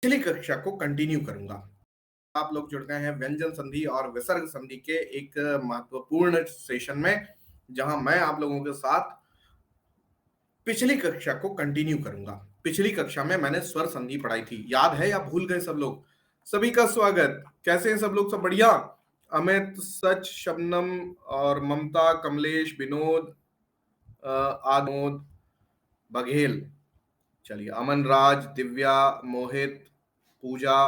पिछली कक्षा को कंटिन्यू करूंगा। आप लोग जुड़ गए हैं व्यंजन संधि और विसर्ग संधि के एक महत्वपूर्ण सेशन में, जहां मैं आप लोगों के साथ पिछली कक्षा को कंटिन्यू करूंगा। पिछली कक्षा में मैंने स्वर संधि पढ़ाई थी, याद है या भूल गए सब लोग? सभी का स्वागत। कैसे हैं सब लोग? सब बढ़िया? अमित, सच, शबनम और ममता, कमलेश, विनोद, आमोद, बघेल, चलिए, अमन राज, दिव्या, मोहित, पूजा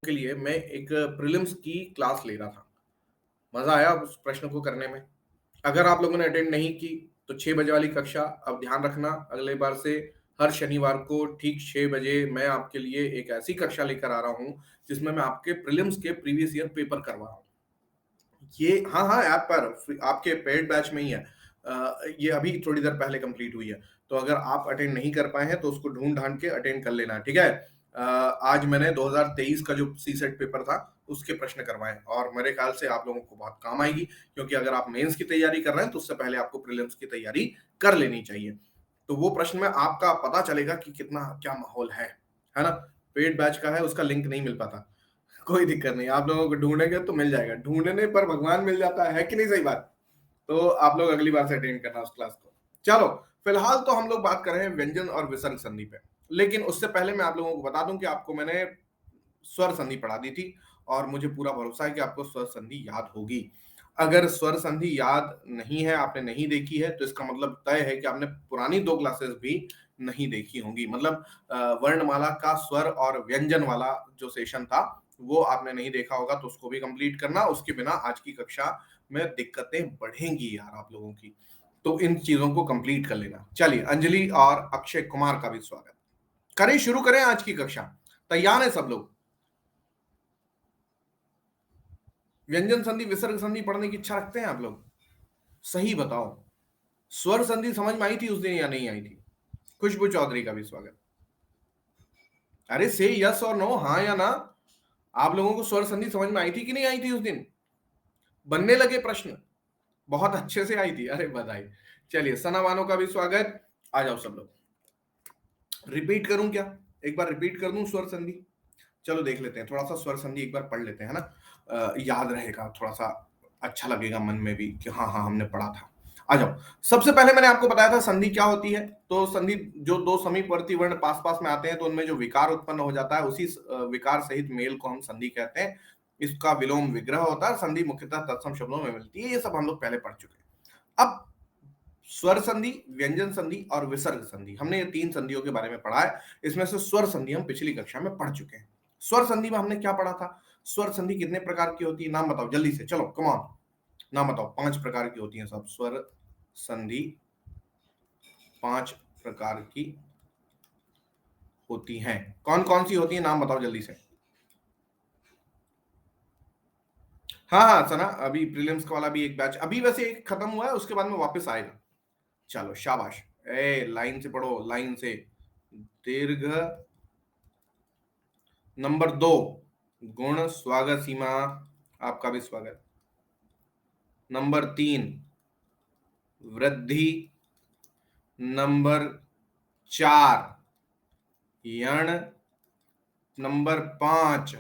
के लिए मैं एक प्रीलिम्स की क्लास ले रहा था। मजा आया उस प्रश्न को करने में। अगर आप लोगों ने अटेंड नहीं की तो 6 बजे वाली कक्षा अब ध्यान रखना, अगले बार से हर शनिवार को ठीक 6 बजे मैं आपके लिए एक ऐसी कक्षा लेकर आ रहा हूं जिसमें मैं आपके प्रीलिम्स के प्रीवियस ईयर पेपर करवा रहा हूँ। ये हाँ हाँ, ऐप पर आपके पेड बैच में ही है। ये अभी थोड़ी देर पहले कंप्लीट हुई है, तो अगर आप अटेंड नहीं कर पाए हैं तो उसको ढूंढ ढांड के अटेंड कर लेना, ठीक है? आज मैंने 2023 का जो सी सेट पेपर था उसके प्रश्न करवाए और मेरे ख्याल से आप लोगों को बहुत काम आएगी, क्योंकि अगर आप मेंस की तैयारी कर रहे हैं तो उससे पहले आपको प्रीलिम्स की तैयारी कर लेनी चाहिए। तो वो प्रश्न में आपका पता चलेगा कि कितना क्या माहौल है ना? पेड बैच का है, उसका लिंक नहीं मिल पाता। कोई दिक्कत नहीं, आप लोगों को ढूंढेंगे तो मिल जाएगा। ढूंढने पर भगवान मिल जाता है कि नहीं? सही बात। तो आप लोग अगली बार से अटेंड करना उस क्लास को। चलो, फिलहाल तो हम लोग बात कर रहे हैं व्यंजन और विसर्ग संधि पे। लेकिन उससे पहले मैं आप लोगों को बता दूं कि आपको मैंने स्वर संधि पढ़ा दी थी और मुझे पूरा भरोसा है कि आपको स्वर संधि याद होगी। अगर स्वर संधि याद नहीं है, आपने नहीं देखी है, तो इसका मतलब तय है कि आपने पुरानी 2 क्लासेस भी नहीं देखी होंगी। मतलब वर्णमाला का स्वर और व्यंजन वाला जो सेशन था वो आपने नहीं देखा होगा, तो उसको भी कंप्लीट करना। उसके बिना आज की कक्षा में दिक्कतें बढ़ेंगी यार आप लोगों की। तो इन चीजों को कंप्लीट कर लेना। चलिए, अंजलि और अक्षय कुमार का भी स्वागत। करें, शुरू करें आज की कक्षा। तैयार है सब लोग? व्यंजन संधि विसर्ग संधि पढ़ने की इच्छा रखते हैं आप लोग? सही बताओ, स्वर संधि समझ में आई थी उस दिन या नहीं आई थी? खुशबू चौधरी का भी स्वागत। अरे से यस और नो, हाँ या ना। आप लोगों को स्वर संधि समझ में आई थी कि नहीं आई थी उस दिन? बनने लगे प्रश्न? बहुत अच्छे से आई थी, अरे बधाई। चलिए, सना बानो का भी स्वागत। आ जाओ सब लोग। रिपीट करूं क्या? एक बार रिपीट कर दूं स्वर संधि? चलो देख लेते हैं, थोड़ा सा स्वर संधि एक बार पढ़ लेते हैं ना। याद रहेगा, थोड़ा सा अच्छा लगेगा मन में भी कि हाँ हाँ हमने पढ़ा था। आ जाओ। सबसे पहले मैंने आपको बताया था संधि क्या होती है। तो संधि, जो दो समीपवर्ती वर्ण पास पास में आते हैं तो उनमें जो विकार उत्पन्न हो जाता है, उसी विकार सहित मेल को हम संधि कहते हैं। इसका विलोम विग्रह होता है। संधि मुख्यतः तत्सम शब्दों में मिलती है। ये सब हम लोग पहले पढ़ चुके हैं। अब स्वर संधि, व्यंजन संधि और विसर्ग संधि, हमने ये 3 संधियों के बारे में पढ़ा है। इसमें से स्वर संधि हम पिछली कक्षा में पढ़ चुके हैं। स्वर संधि में हमने क्या पढ़ा था? स्वर संधि कितने प्रकार की होती है, नाम बताओ जल्दी से, चलो कम ऑन, नाम बताओ। 5 प्रकार की होती है सब स्वर संधि, 5 प्रकार की होती हैं। कौन कौन सी होती है, नाम बताओ जल्दी से। हाँ हाँ सना, अभी प्रीलिम्स का वाला भी एक बैच अभी वैसे एक खत्म हुआ है, उसके बाद में वापस आएगा। चलो शाबाश। लाइन से पढ़ो, लाइन से। दीर्घ नंबर 2, गुण। स्वागत सीमा, आपका भी स्वागत। नंबर 3, वृद्धि। नंबर 4, यण। नंबर 5,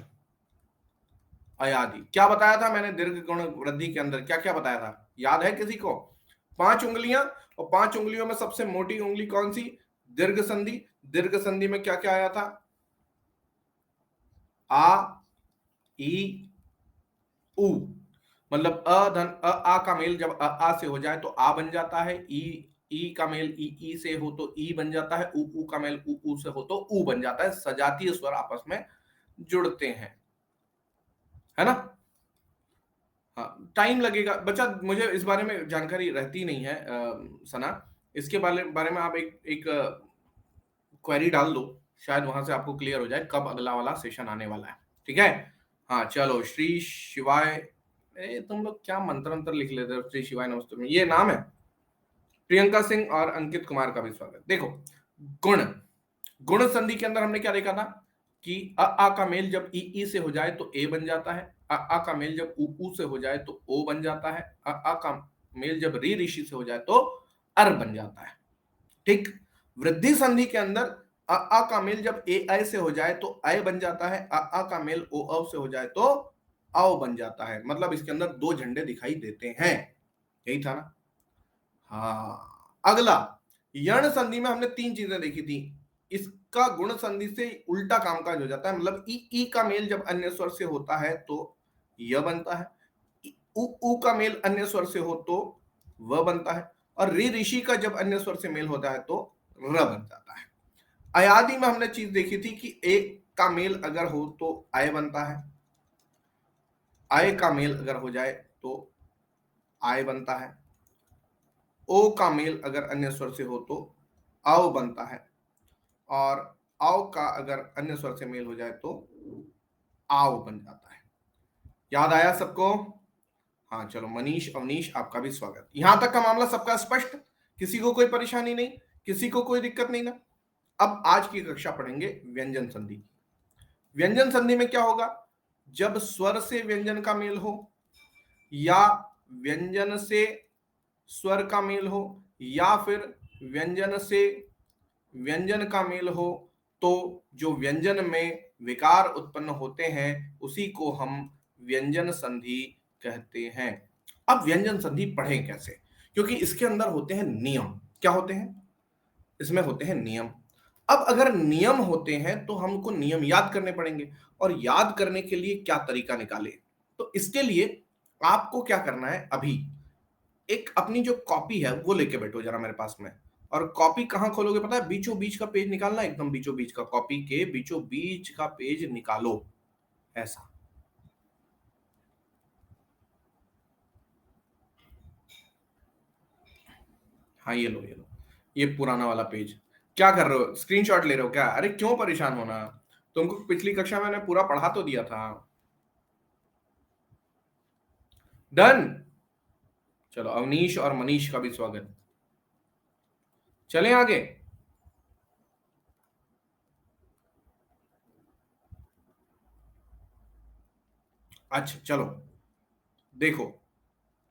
अयादि। क्या बताया था मैंने दीर्घ गुण वृद्धि के अंदर? क्या क्या बताया था, याद है किसी को? 5 उंगलियां, और 5 उंगलियों में सबसे मोटी उंगली कौन सी? दीर्घ संधि। दीर्घ संधि में क्या क्या आया था? आ, ई, उ। मतलब अ धन आ का मेल जब आ से हो जाए तो आ बन जाता है। ई का मेल ई से हो तो ई बन जाता है। उ का मेल उ से हो तो उ बन जाता है। सजातीय स्वर आपस में जुड़ते हैं, है ना? हाँ, टाइम लगेगा बच्चा, मुझे इस बारे में जानकारी रहती नहीं है। सना, इसके बारे में आप एक क्वेरी डाल दो, शायद वहां से आपको क्लियर हो जाए कब अगला वाला सेशन आने वाला है। ठीक है? हाँ चलो, श्री शिवाय। तुम लोग क्या मंत्र अंतर लिख लेते हो? श्री शिवाय नमस्ते में ये नाम है। प्रियंका सिंह और अंकित कुमार का भी स्वागत। देखो, गुण, गुण संधि के अंदर हमने क्या देखा था कि आ का मेल जब ई से हो जाए तो ए बन जाता है। आ का मेल जब उ से हो जाए तो ओ बन जाता है। आ का मेल जब ऋषि से हो जाए तो अर बन जाता है। ठीक। वृद्धि संधि के अंदर अ का मेल जब ए ऐ से हो जाए तो अय बन जाता है, अ का मेल ओ औ से हो जाए तो औ बन जाता है। मतलब इसके अंदर दो झंडे दिखाई देते हैं। यही था ना? हाँ। अगला, यण संधि में हमने तीन चीजें देखी थी। इसका गुण संधि से उल्टा कामकाज हो जाता है। मतलब ई का मेल जब अन्य स्वर से होता है तो य बनता है, उ का मेल अन्य स्वर से हो तो व बनता है, और ऋ ऋषि का जब अन्य स्वर से मेल होता है तो र बन जाता है। अयादि में हमने चीज देखी थी कि एक का मेल अगर हो तो आय बनता है, आय का मेल अगर हो जाए तो आय बनता है, ओ का मेल अगर अन्य स्वर से हो तो आओ बनता है, और आओ का अगर अन्य स्वर से मेल हो जाए तो आओ बन जाता है। याद आया सबको? हाँ चलो, मनीष अवनीश आपका भी स्वागत। यहां तक का मामला सबका स्पष्ट? किसी को कोई परेशानी नहीं, किसी को कोई दिक्कत नहीं ना? अब आज की कक्षा पढ़ेंगे व्यंजन संधि। व्यंजन संधि में क्या होगा? जब स्वर से व्यंजन का मेल हो, या व्यंजन से स्वर का मेल हो, या फिर व्यंजन से व्यंजन का मेल हो, तो जो व्यंजन में विकार उत्पन्न होते हैं उसी को हम व्यंजन संधि कहते हैं। अब व्यंजन संधि पढ़ें कैसे? क्योंकि इसके अंदर होते हैं नियम। क्या होते हैं? इसमें होते हैं नियम। अब अगर नियम होते हैं तो हमको नियम याद करने पड़ेंगे, और याद करने के लिए क्या तरीका निकाले? तो इसके लिए आपको क्या करना है, अभी एक अपनी जो कॉपी है वो लेके बैठो जरा मेरे पास में। और कॉपी कहाँ खोलोगे पता है? बीचों बीच का पेज निकालना, एकदम बीचों बीच का, कॉपी के बीचों बीच का पेज निकालो, ऐसा। हाँ ये लो, ये लो, ये पुराना वाला पेज। क्या कर रहे हो? स्क्रीनशॉट ले रहे हो क्या? अरे क्यों परेशान होना, तुमको पिछली कक्षा में मैंने पूरा पढ़ा तो दिया था। डन। चलो, अवनीश और मनीष का भी स्वागत। चलें आगे। अच्छा चलो, देखो,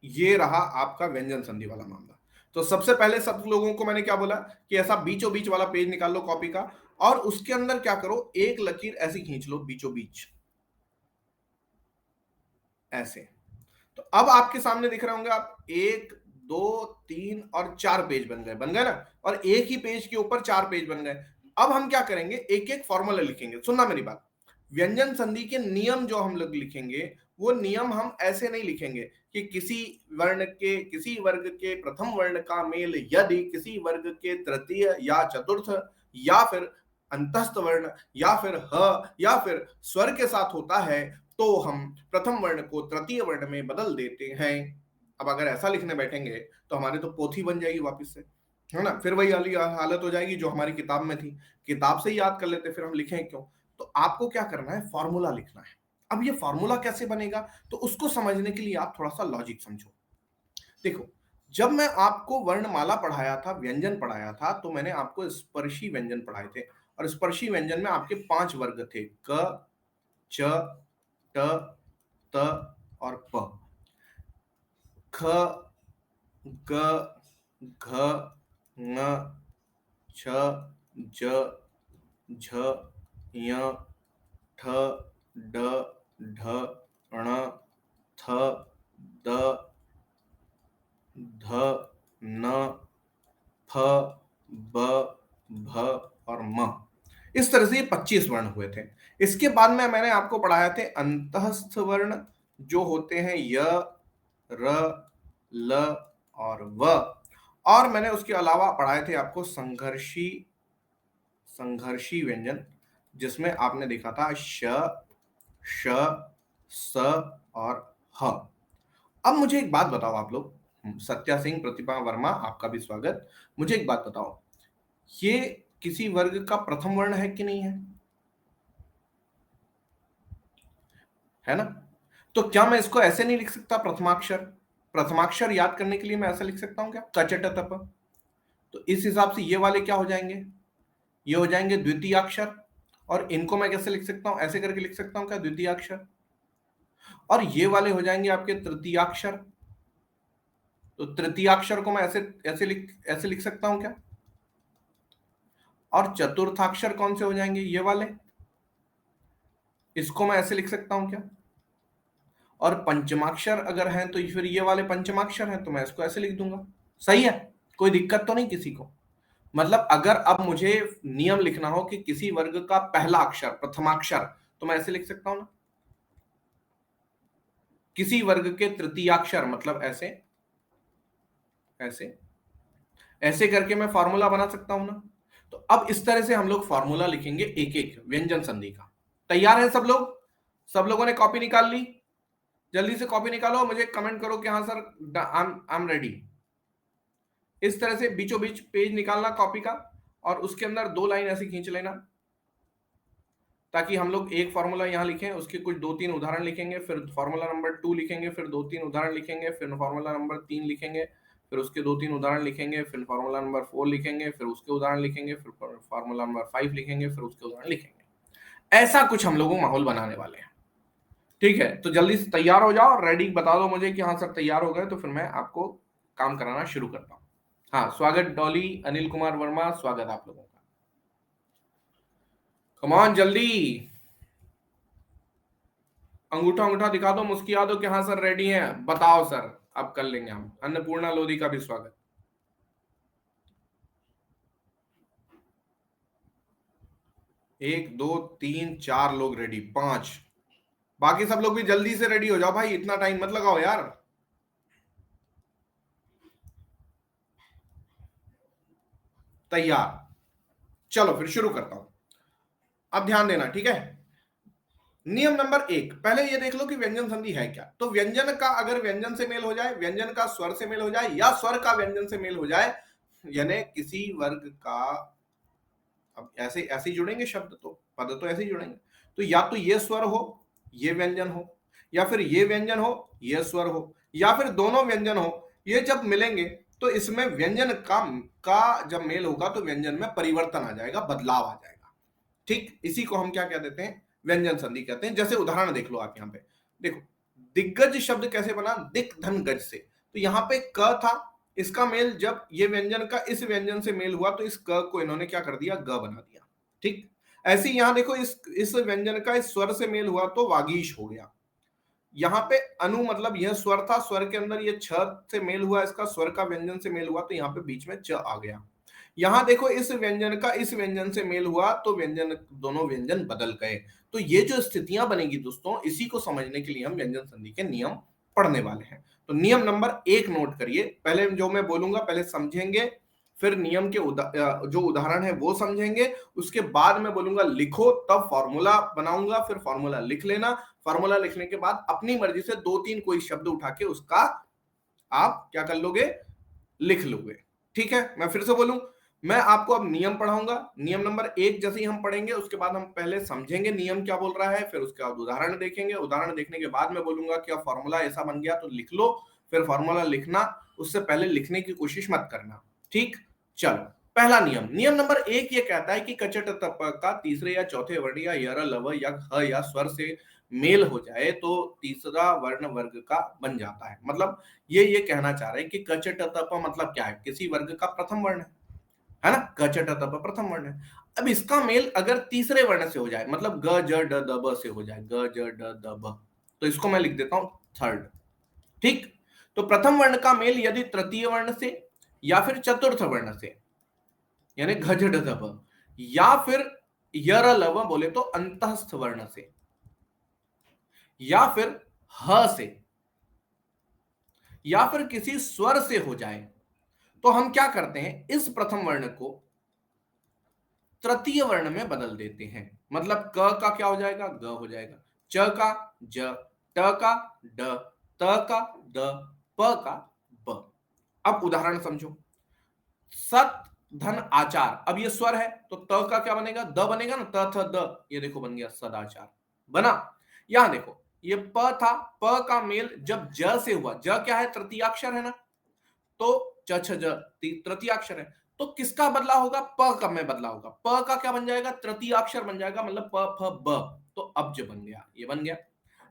ये रहा आपका व्यंजन संधि वाला मामला। तो सबसे पहले सब लोगों को मैंने क्या बोला कि ऐसा बीचों बीच वाला पेज निकाल लो कॉपी का, और उसके अंदर क्या करो, एक लकीर ऐसी खींच लो बीचों बीच, ऐसे। तो अब आपके सामने दिख रहे होंगे आप, एक, दो, तीन और चार पेज बन गए, बन गए ना? और एक ही पेज के ऊपर चार पेज बन गए। अब हम क्या करेंगे, एक एक फॉर्मूला लिखेंगे। सुनना मेरी बात, व्यंजन संधि के नियम जो हम लोग लिखेंगे, वो नियम हम ऐसे नहीं लिखेंगे कि किसी वर्ग के प्रथम वर्ण का मेल यदि किसी वर्ग के तृतीय या चतुर्थ या फिर अंतस्थ वर्ण या फिर ह या फिर स्वर के साथ होता है तो हम प्रथम वर्ण को तृतीय वर्ण में बदल देते हैं। अब अगर ऐसा लिखने बैठेंगे तो हमारे तो पोथी बन जाएगी वापस से, है ना? फिर वही वाली हालत हो जाएगी जो हमारी किताब में थी। किताब से ही याद कर लेते, फिर हम लिखें क्यों? तो आपको क्या करना है, फॉर्मूला लिखना है। अब ये फॉर्मूला कैसे बनेगा, तो उसको समझने के लिए आप थोड़ा सा लॉजिक समझो। देखो, जब मैं आपको वर्णमाला पढ़ाया था, व्यंजन पढ़ाया था, तो मैंने आपको स्पर्शी व्यंजन पढ़ाए थे। और स्पर्शी व्यंजन में आपके 5 वर्ग थे, क, च, ट, त और प। ख, ग, घ, ङ, छ, ज, झ, य, ठ, ड, ढ, ण, थ, द, ध, न, फ, ब, भ और म। इस तरह से ये 25 वर्ण हुए थे। इसके बाद में मैंने आपको पढ़ाया थे अंतःस्थ वर्ण, जो होते हैं य, र, ल और व। और मैंने उसके अलावा पढ़ाए थे आपको संघर्षी व्यंजन, जिसमें आपने देखा था श, श, स और ह। अब मुझे एक बात बताओ आप लोग, सत्या सिंह, प्रतिभा वर्मा आपका भी स्वागत। मुझे एक बात बताओ, ये किसी वर्ग का प्रथम वर्ण है कि नहीं है? है ना? तो क्या मैं इसको ऐसे नहीं लिख सकता, प्रथमाक्षर? प्रथमाक्षर याद करने के लिए मैं ऐसा लिख सकता हूं क्या, कचट तप? तो इस हिसाब से ये वाले क्या हो जाएंगे, ये हो जाएंगे द्वितीय अक्षर। और इनको मैं कैसे लिख सकता हूं, ऐसे करके लिख सकता हूं क्या, द्वितीय अक्षर। और ये वाले हो जाएंगे आपके तृतीयाक्षर। तो तृतीयाक्षर को मैं ऐसे ऐसे लिख सकता हूं क्या? और चतुर्थाक्षर कौन से हो जाएंगे, ये वाले, इसको मैं ऐसे लिख सकता हूं क्या, और पंचमाक्षर अगर हैं तो फिर ये वाले पंचमाक्षर हैं तो मैं इसको ऐसे लिख दूंगा। सही है, कोई दिक्कत तो नहीं किसी को। मतलब अगर अब मुझे नियम लिखना हो कि किसी वर्ग का पहला अक्षर प्रथमाक्षर, तो मैं ऐसे लिख सकता हूं ना। किसी वर्ग के तृतीयाक्षर मतलब ऐसे, ऐसे ऐसे करके मैं फॉर्मूला बना सकता हूं ना। तो अब इस तरह से हम लोग फॉर्मूला लिखेंगे एक एक व्यंजन संधि का। तैयार है सब लोग? सब लोगों ने कॉपी निकाल ली? जल्दी से कॉपी निकालो, मुझे कमेंट करो कि हाँ सर आई एम रेडी। इस तरह से बीचों बीच पेज निकालना कॉपी का, और उसके अंदर 2 लाइन ऐसे खींच लेना, ताकि हम लोग एक फॉर्मूला यहाँ लिखें, उसके कुछ 2-3 उदाहरण लिखेंगे, फिर फॉर्मूला नंबर 2 लिखेंगे, फिर 2-3 उदाहरण लिखेंगे, फिर फॉर्मूला नंबर 3 लिखेंगे, फिर उसके 2-3 उदाहरण लिखेंगे, फिर फॉर्मूला नंबर 4 लिखेंगे, फिर उसके उदाहरण लिखेंगे, फिर फॉर्मूला नंबर 5 लिखेंगे, फिर उसके उदाहरण लिखेंगे। ऐसा कुछ हम लोग माहौल बनाने वाले हैं। ठीक है, तो जल्दी से तैयार हो जाओ, रेडी बता दो मुझे कि हाँ सर तैयार हो गए, तो फिर मैं आपको काम कराना शुरू करता हूँ। हाँ, स्वागत डॉली, अनिल कुमार वर्मा, स्वागत आप लोगों का। कमान जल्दी, अंगूठा अंगूठा दिखा दो, मुस्किया दो कि हाँ सर रेडी हैं, बताओ सर, अब कर लेंगे हम। अन्नपूर्णा लोधी का भी स्वागत। एक दो तीन चार लोग रेडी, 5, बाकी सब लोग भी जल्दी से रेडी हो जाओ भाई, इतना टाइम मत लगाओ यार। तैयार, चलो फिर शुरू करता हूं। अब ध्यान देना, ठीक है। नियम नंबर 1, पहले ये देख लो कि व्यंजन संधि है क्या। तो व्यंजन का अगर व्यंजन से मेल हो जाए, व्यंजन का स्वर से मेल हो जाए, या स्वर का व्यंजन से मेल हो जाए, यानी किसी वर्ग का, अब ऐसे ऐसे ही जुड़ेंगे शब्द, तो पद तो ऐसे ही जुड़ेंगे, तो या तो ये स्वर हो, ये व्यंजन हो, या फिर ये व्यंजन हो, ये स्वर हो, या फिर दोनों व्यंजन हो। ये जब मिलेंगे तो इसमें व्यंजन का जब मेल होगा तो व्यंजन में परिवर्तन आ जाएगा, बदलाव आ जाएगा। ठीक, इसी को हम क्या कह देते हैं, व्यंजन संधि कहते हैं। जैसे उदाहरण देख लो आप यहाँ पे, देखो दिग्गज शब्द कैसे बना, दिक धन गज से। तो यहाँ पे क था, इसका मेल जब ये व्यंजन का इस व्यंजन से मेल हुआ तो इस क को इन्होंने क्या कर दिया, ग बना दिया। ठीक, ऐसे यहाँ देखो इस व्यंजन का इस स्वर से मेल हुआ तो वागीश हो गया। यहाँ पे अनु मतलब यह स्वर था, स्वर के अंदर ये छ से मेल हुआ, इसका स्वर का व्यंजन से मेल हुआ तो यहाँ पे बीच में च आ गया। यहाँ देखो इस व्यंजन का इस व्यंजन से मेल हुआ तो व्यंजन, दोनों व्यंजन बदल गए। तो ये जो स्थितियां बनेगी दोस्तों, इसी को समझने के लिए हम व्यंजन संधि के नियम पढ़ने वाले हैं। तो नियम नंबर 1 नोट करिए, पहले जो मैं बोलूंगा पहले समझेंगे, फिर नियम के जो उदाहरण है वो समझेंगे, उसके बाद मैं बोलूंगा लिखो, तब फॉर्मूला बनाऊंगा, फिर फॉर्मूला लिख लेना। फॉर्मूला लिखने के बाद अपनी मर्जी से 2-3 कोई शब्द उठा के उसका आप क्या कर लोगे, लिख लोगे। ठीक है, मैं फिर से बोलूं, मैं आपको अब नियम पढ़ाऊंगा। नियम नंबर 1 जैसे ही हम पढ़ेंगे, उसके बाद हम पहले समझेंगे नियम क्या बोल रहा है, फिर उसके बाद उदाहरण देखेंगे। उदाहरण देखने के बाद मैं बोलूंगा कि अब फॉर्मूला ऐसा बन गया तो लिख लो, फिर फॉर्मूला लिखना, उससे पहले लिखने की कोशिश मत करना। ठीक, चलो पहला नियम, नियम नंबर 1 ये कहता है कि कचट तप का तीसरे या चौथे वर्ण या यर लव या ह या स्वर से मेल हो जाए तो तीसरा वर्ण वर्ग का बन जाता है। मतलब ये कहना चाह रहे हैं कि कचट तप मतलब क्या है, किसी वर्ग का प्रथम वर्ण है ना, कचट तप प्रथम वर्ण है। अब इसका मेल अगर तीसरे वर्ण से हो जाए, मतलब ग ज ड द ब से हो जाए, ग ज ड द ब, तो इसको मैं लिख देता हूं थर्ड। ठीक, तो प्रथम वर्ण का मेल यदि तृतीय वर्ण से या फिर चतुर्थ वर्ण से, यानी घ ज ड द ब, या फिर यर लव बोले तो अंतःस्थ वर्ण से, या फिर ह से, या फिर किसी स्वर से हो जाए, तो हम क्या करते हैं, इस प्रथम वर्ण को तृतीय वर्ण में बदल देते हैं। मतलब क का क्या हो जाएगा, ग हो जाएगा, च का ज, ट का ड, त का द, प का ब। अब उदाहरण समझो, सत धन आचार, अब ये स्वर है तो त का क्या बनेगा, द बनेगा ना, त थ द, ये देखो बन गया सदाचार, बना। यहां देखो ये प था, प का मेल जब ज से हुआ, ज क्या है, तृतीयाक्षर है ना, तो च छ ज तृतीय अक्षर है, तो किसका बदला होगा, प का में बदला होगा, प का क्या बन जाएगा, तृतीय अक्षर बन जाएगा, मतलब प फ ब, तो अब जो बन गया ये बन गया।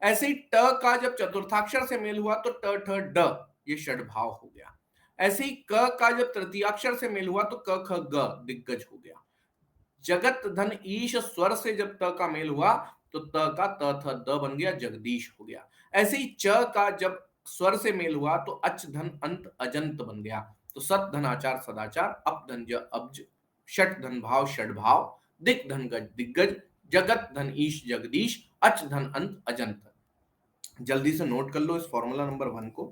ऐसे ही ट का जब चतुर्थाक्षर से मेल हुआ तो ट ठ ड, ये षड्भाव हो गया। ऐसे ही क का जब तृतीयाक्षर से मेल हुआ तो क ख ग दिग्गज हो गया। जगत धन ईश स्वर से जब त का मेल हुआ तो त का त थ द बन गया, जगदीश हो गया। ऐसे ही च का जब स्वर से मेल हुआ तो अच धन अंत अजंत बन गया। तो सत धन आचार सदाचार, अप धन ज अब्ज, षट धन भाव षड भाव, दिक धन गज दिग्गज, जगत धन ईश जगदीश, अच धन अंत अजंत। जल्दी से नोट कर लो इस फॉर्मूला नंबर 1 को।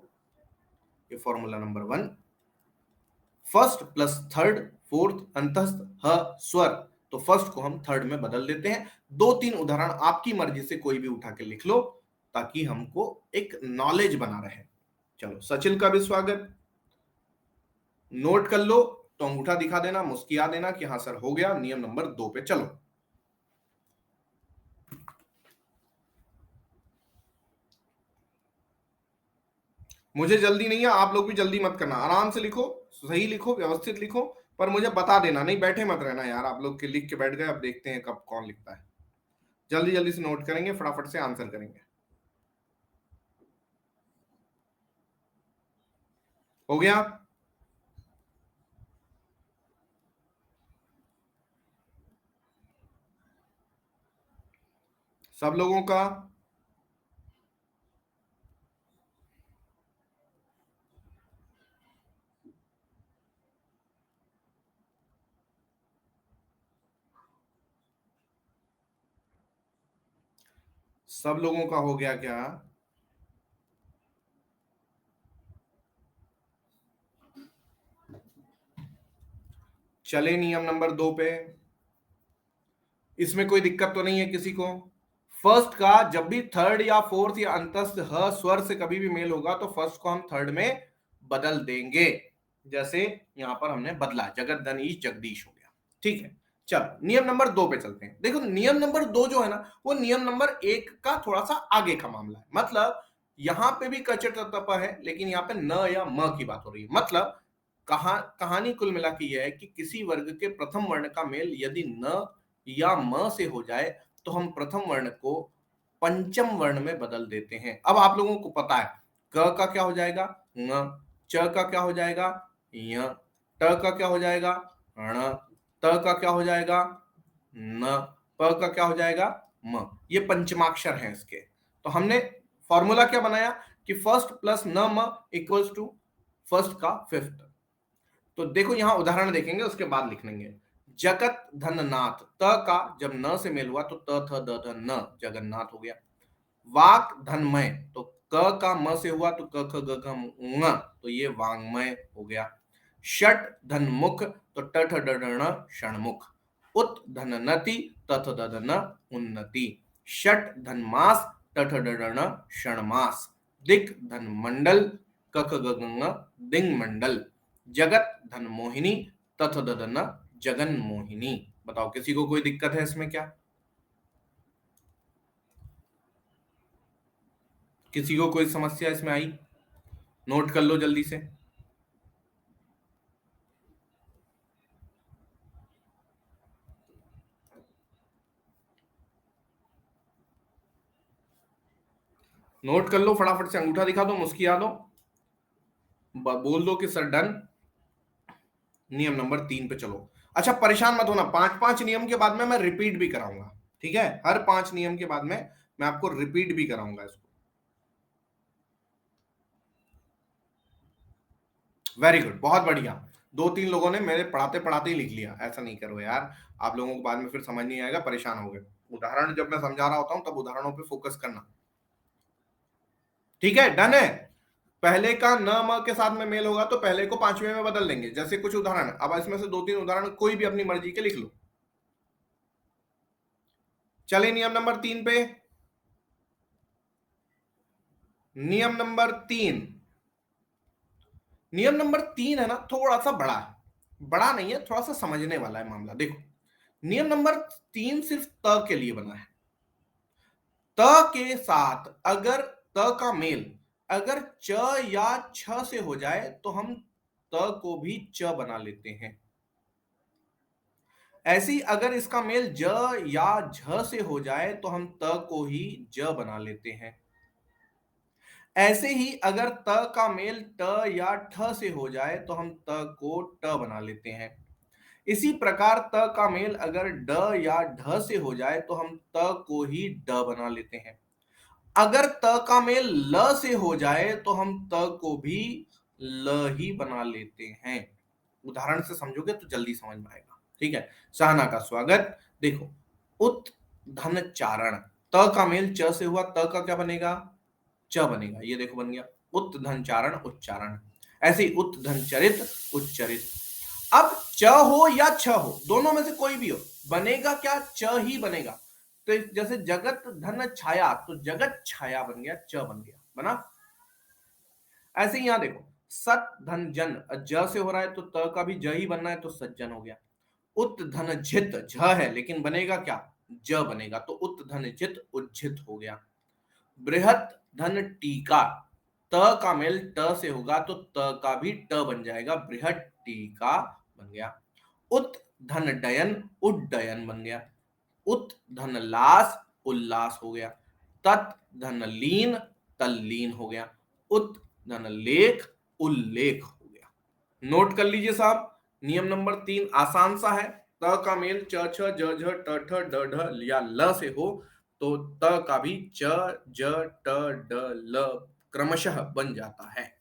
ये formula number 1, first plus third, fourth अंतस्थ ह स्वर, तो फर्स्ट को हम थर्ड में बदल देते हैं। 2-3 उदाहरण आपकी मर्जी से कोई भी उठा के लिख लो ताकि हमको एक नॉलेज बना रहे। चलो, सचिन का भी स्वागत। नोट कर लो तो अंगूठा दिखा देना, मुस्किया देना कि हाँ सर हो गया। नियम नंबर 2 पे चलो। मुझे जल्दी नहीं है, आप लोग भी जल्दी मत करना, आराम से लिखो, सही लिखो, व्यवस्थित लिखो, पर मुझे बता देना, नहीं बैठे मत रहना यार। आप लोग के लिख के बैठ गए, अब देखते हैं कब कौन लिखता है। जल्दी जल्दी से नोट करेंगे, फटाफट से आंसर करेंगे। हो गया? सब लोगों का? सब लोगों का हो गया क्या? चले नियम नंबर 2 पे। इसमें कोई दिक्कत तो नहीं है किसी को? फर्स्ट का जब भी थर्ड या फोर्थ या अंतस्थ ह स्वर से कभी भी मेल होगा तो फर्स्ट को हम थर्ड में बदल देंगे। जैसे यहां पर हमने बदला, जगत धनीश जगदीश हो गया। ठीक है, चलो नियम नंबर 2 पे चलते हैं। देखो, नियम नंबर 2 जो है ना, वो नियम नंबर 1 का थोड़ा सा आगे का मामला है। मतलब यहां पे भी कचट तप है, लेकिन यहां पे न या म की बात हो रही है। मतलब कहानी कुल मिला के यह है कि किसी वर्ग के प्रथम वर्ण का मेल यदि न या म से हो जाए तो हम प्रथम वर्ण को पंचम वर्ण में बदल देते हैं। अब आप लोगों को पता है क का क्या हो जाएगा, ङ, च का क्या हो जाएगा, य, ट का क्या हो जाएगा, ण, त का क्या हो जाएगा, न, प का क्या हो जाएगा, म। ये पंचमाक्षर हैं इसके। तो हमने फॉर्मूला क्या बनाया कि फर्स्ट प्लस न म इक्वल्स टू फर्स्ट का फिफ्थ। तो देखो यहां उदाहरण देखेंगे, उसके बाद लिख लेंगे। जगत धननाथ, त का जब न से मेल हुआ तो त थ द ध न, जगन्नाथ हो गया। वाक धनमय, तो क का म से हुआ तो क ख ग घ ङ, तो ये वांग्मय हो गया। षट धनमुख, तो ट ठ ड ढ ण षणमुख। उत धननति, त थ द ध न उन्नति। षट धनमास, ट ठ ड ढ ण षणमास। दिक धनमंडल, क ख ग घ ङ दिङ्मंडल। जगत धन मोहिनी, तथ ददन जगन मोहिनी। बताओ किसी को कोई दिक्कत है इसमें क्या? किसी को कोई समस्या इसमें आई? नोट कर लो जल्दी से। नोट कर लो, फटाफट से अंगूठा दिखा दो, मुस्किया दो, बोल दो कि सर डन। नियम नंबर 3 पे चलो। अच्छा, परेशान मत होना, 5-5 नियम के बाद में मैं रिपीट भी कराऊंगा। ठीक है, हर 5 नियम के बाद में मैं आपको रिपीट भी कराऊंगा इसको। वेरी गुड, बहुत बढ़िया। 2-3 लोगों ने मेरे पढ़ाते पढ़ाते ही लिख लिया। ऐसा नहीं करो यार, आप लोगों को बाद में फिर समझ नहीं आएगा, परेशान हो गए। उदाहरण जब मैं समझा रहा होता हूं तब उदाहरणों पे फोकस करना। ठीक है, डन है। पहले का न म के साथ में मेल होगा तो पहले को पांचवें में बदल देंगे। जैसे कुछ उदाहरण, अब इसमें से 2-3 उदाहरण कोई भी अपनी मर्जी के लिख लो। चले नियम नंबर 3 पे। नियम नंबर 3, नियम नंबर 3 है ना, थोड़ा सा बड़ा है। बड़ा नहीं है, थोड़ा सा समझने वाला है मामला। देखो, नियम नंबर 3 सिर्फ त के लिए बना है। त के साथ अगर त का मेल अगर च या छ से हो जाए तो हम त को भी च बना लेते हैं। ऐसे ही अगर इसका मेल ज या झ से हो जाए तो हम त को ही ज बना लेते हैं। ऐसे ही अगर त का मेल ट या ठ से हो जाए तो हम त को ट बना लेते हैं। इसी प्रकार त का मेल अगर ड या ढ से हो जाए तो हम त को ही ड बना लेते हैं। अगर त का मेल ल से हो जाए तो हम त को भी ल ही बना लेते हैं। उदाहरण से समझोगे तो जल्दी समझ में आएगा। ठीक है, सहना का स्वागत। देखो, उत धन चारण, त का मेल च से हुआ, त का क्या बनेगा, च बनेगा। ये देखो बन गया उत धन चारण उच्चारण। ऐसे ही उत धन चरित उच्चरित। अब च हो या छ हो, दोनों में से कोई भी हो, बनेगा क्या, च ही बनेगा। तो जैसे जगत धन छाया, तो जगत छाया बन गया, च बन गया, बना। ऐसे ही यहां देखो, सत धन जन, ज से हो रहा है तो त का भी ज ही बनना है, तो सज्जन हो गया। उत धन झित, झ है लेकिन बनेगा क्या, ज बनेगा, तो उत धन झित उज्झित हो गया। बृहत धन टीका, त का मेल ट से होगा तो त का भी ट बन जाएगा, बृहत टीका बन गया। उत धन डयन उड्डयन बन गया। उत धन लास उल्लास हो गया। तत् धन लीन तल्लीन हो गया। उत धन लेख उल्लेख हो गया। नोट कर लीजिए साहब, नियम नंबर 3 आसान सा है। त का मेल च छ ज झ ट ठ ड ढ या ल से हो तो त का भी च ज ट ड ल क्रमशः बन जाता है।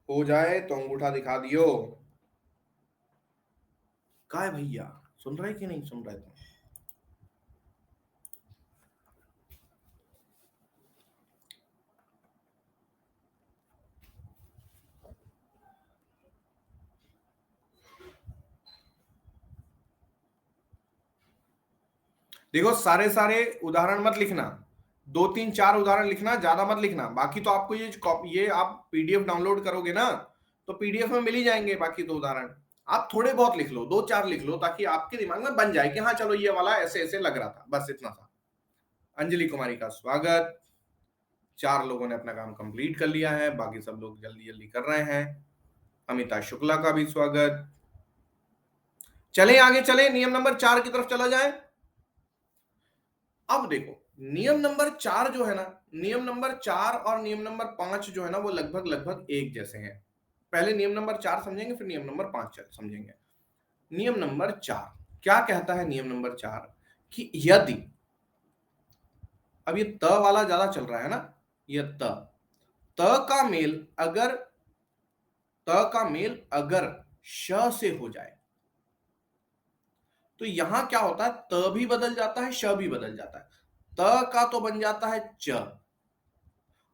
हो जाए तो अंगूठा दिखा दियो। का है भैया, सुन रहे कि नहीं सुन रहे तुम? देखो, सारे सारे उदाहरण मत लिखना, 2 3 4 उदाहरण लिखना, ज्यादा मत लिखना। बाकी तो आपको ये आप पीडीएफ डाउनलोड करोगे ना, तो पीडीएफ में मिल ही जाएंगे बाकी 2 उदाहरण। आप थोड़े बहुत लिख लो, 2 4 लिख लो, ताकि आपके दिमाग में बन जाए कि हाँ चलो ये वाला ऐसे ऐसे लग रहा था, बस इतना सा। अंजलि कुमारी का स्वागत। 4 लोगों ने अपना काम कंप्लीट कर लिया है, बाकी सब लोग जल्दी जल्दी कर रहे हैं। अमिता शुक्ला का भी स्वागत। चले आगे, चले नियम नंबर 4 की तरफ चला जाए। अब देखो, नियम नंबर 4 जो है ना, नियम नंबर 4 और नियम नंबर 5 जो है ना, वो लगभग लगभग एक जैसे हैं। पहले नियम नंबर 4 समझेंगे, फिर नियम नंबर 5 समझेंगे। नियम नंबर 4 क्या कहता है? नियम नंबर 4 कि यदि, अब ये त वाला ज्यादा चल रहा है ना, ये त, त का मेल अगर, त का मेल अगर श से हो जाए तो यहां क्या होता है, त भी बदल जाता है, श भी बदल जाता है। त का तो बन जाता है च,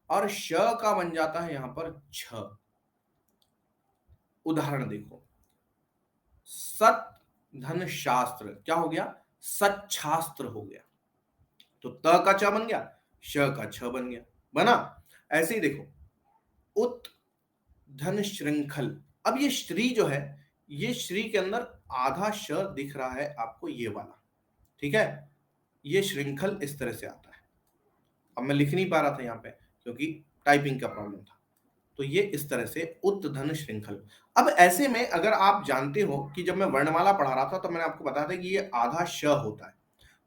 और श का बन जाता है यहां पर छ। उदाहरण देखो, सत धन शास्त्र क्या हो गया, सच्छास्त्र हो गया, तो त का च बन गया, श का छ बन गया, बना। ऐसे ही देखो, उत धन श्रृंखल, अब ये श्री जो है, ये श्री के अंदर आधा श दिख रहा है आपको, ये वाला, ठीक है, ये श्रृंखल इस तरह से आता है। अब मैं लिख नहीं पा रहा था यहाँ पे क्योंकि टाइपिंग का प्रॉब्लम था। तो ये इस तरह से उत्धन श्रृंखल। अब ऐसे में अगर आप जानते हो कि जब मैं वर्णमाला पढ़ा रहा था तो मैंने आपको बताया था कि ये आधा श होता है,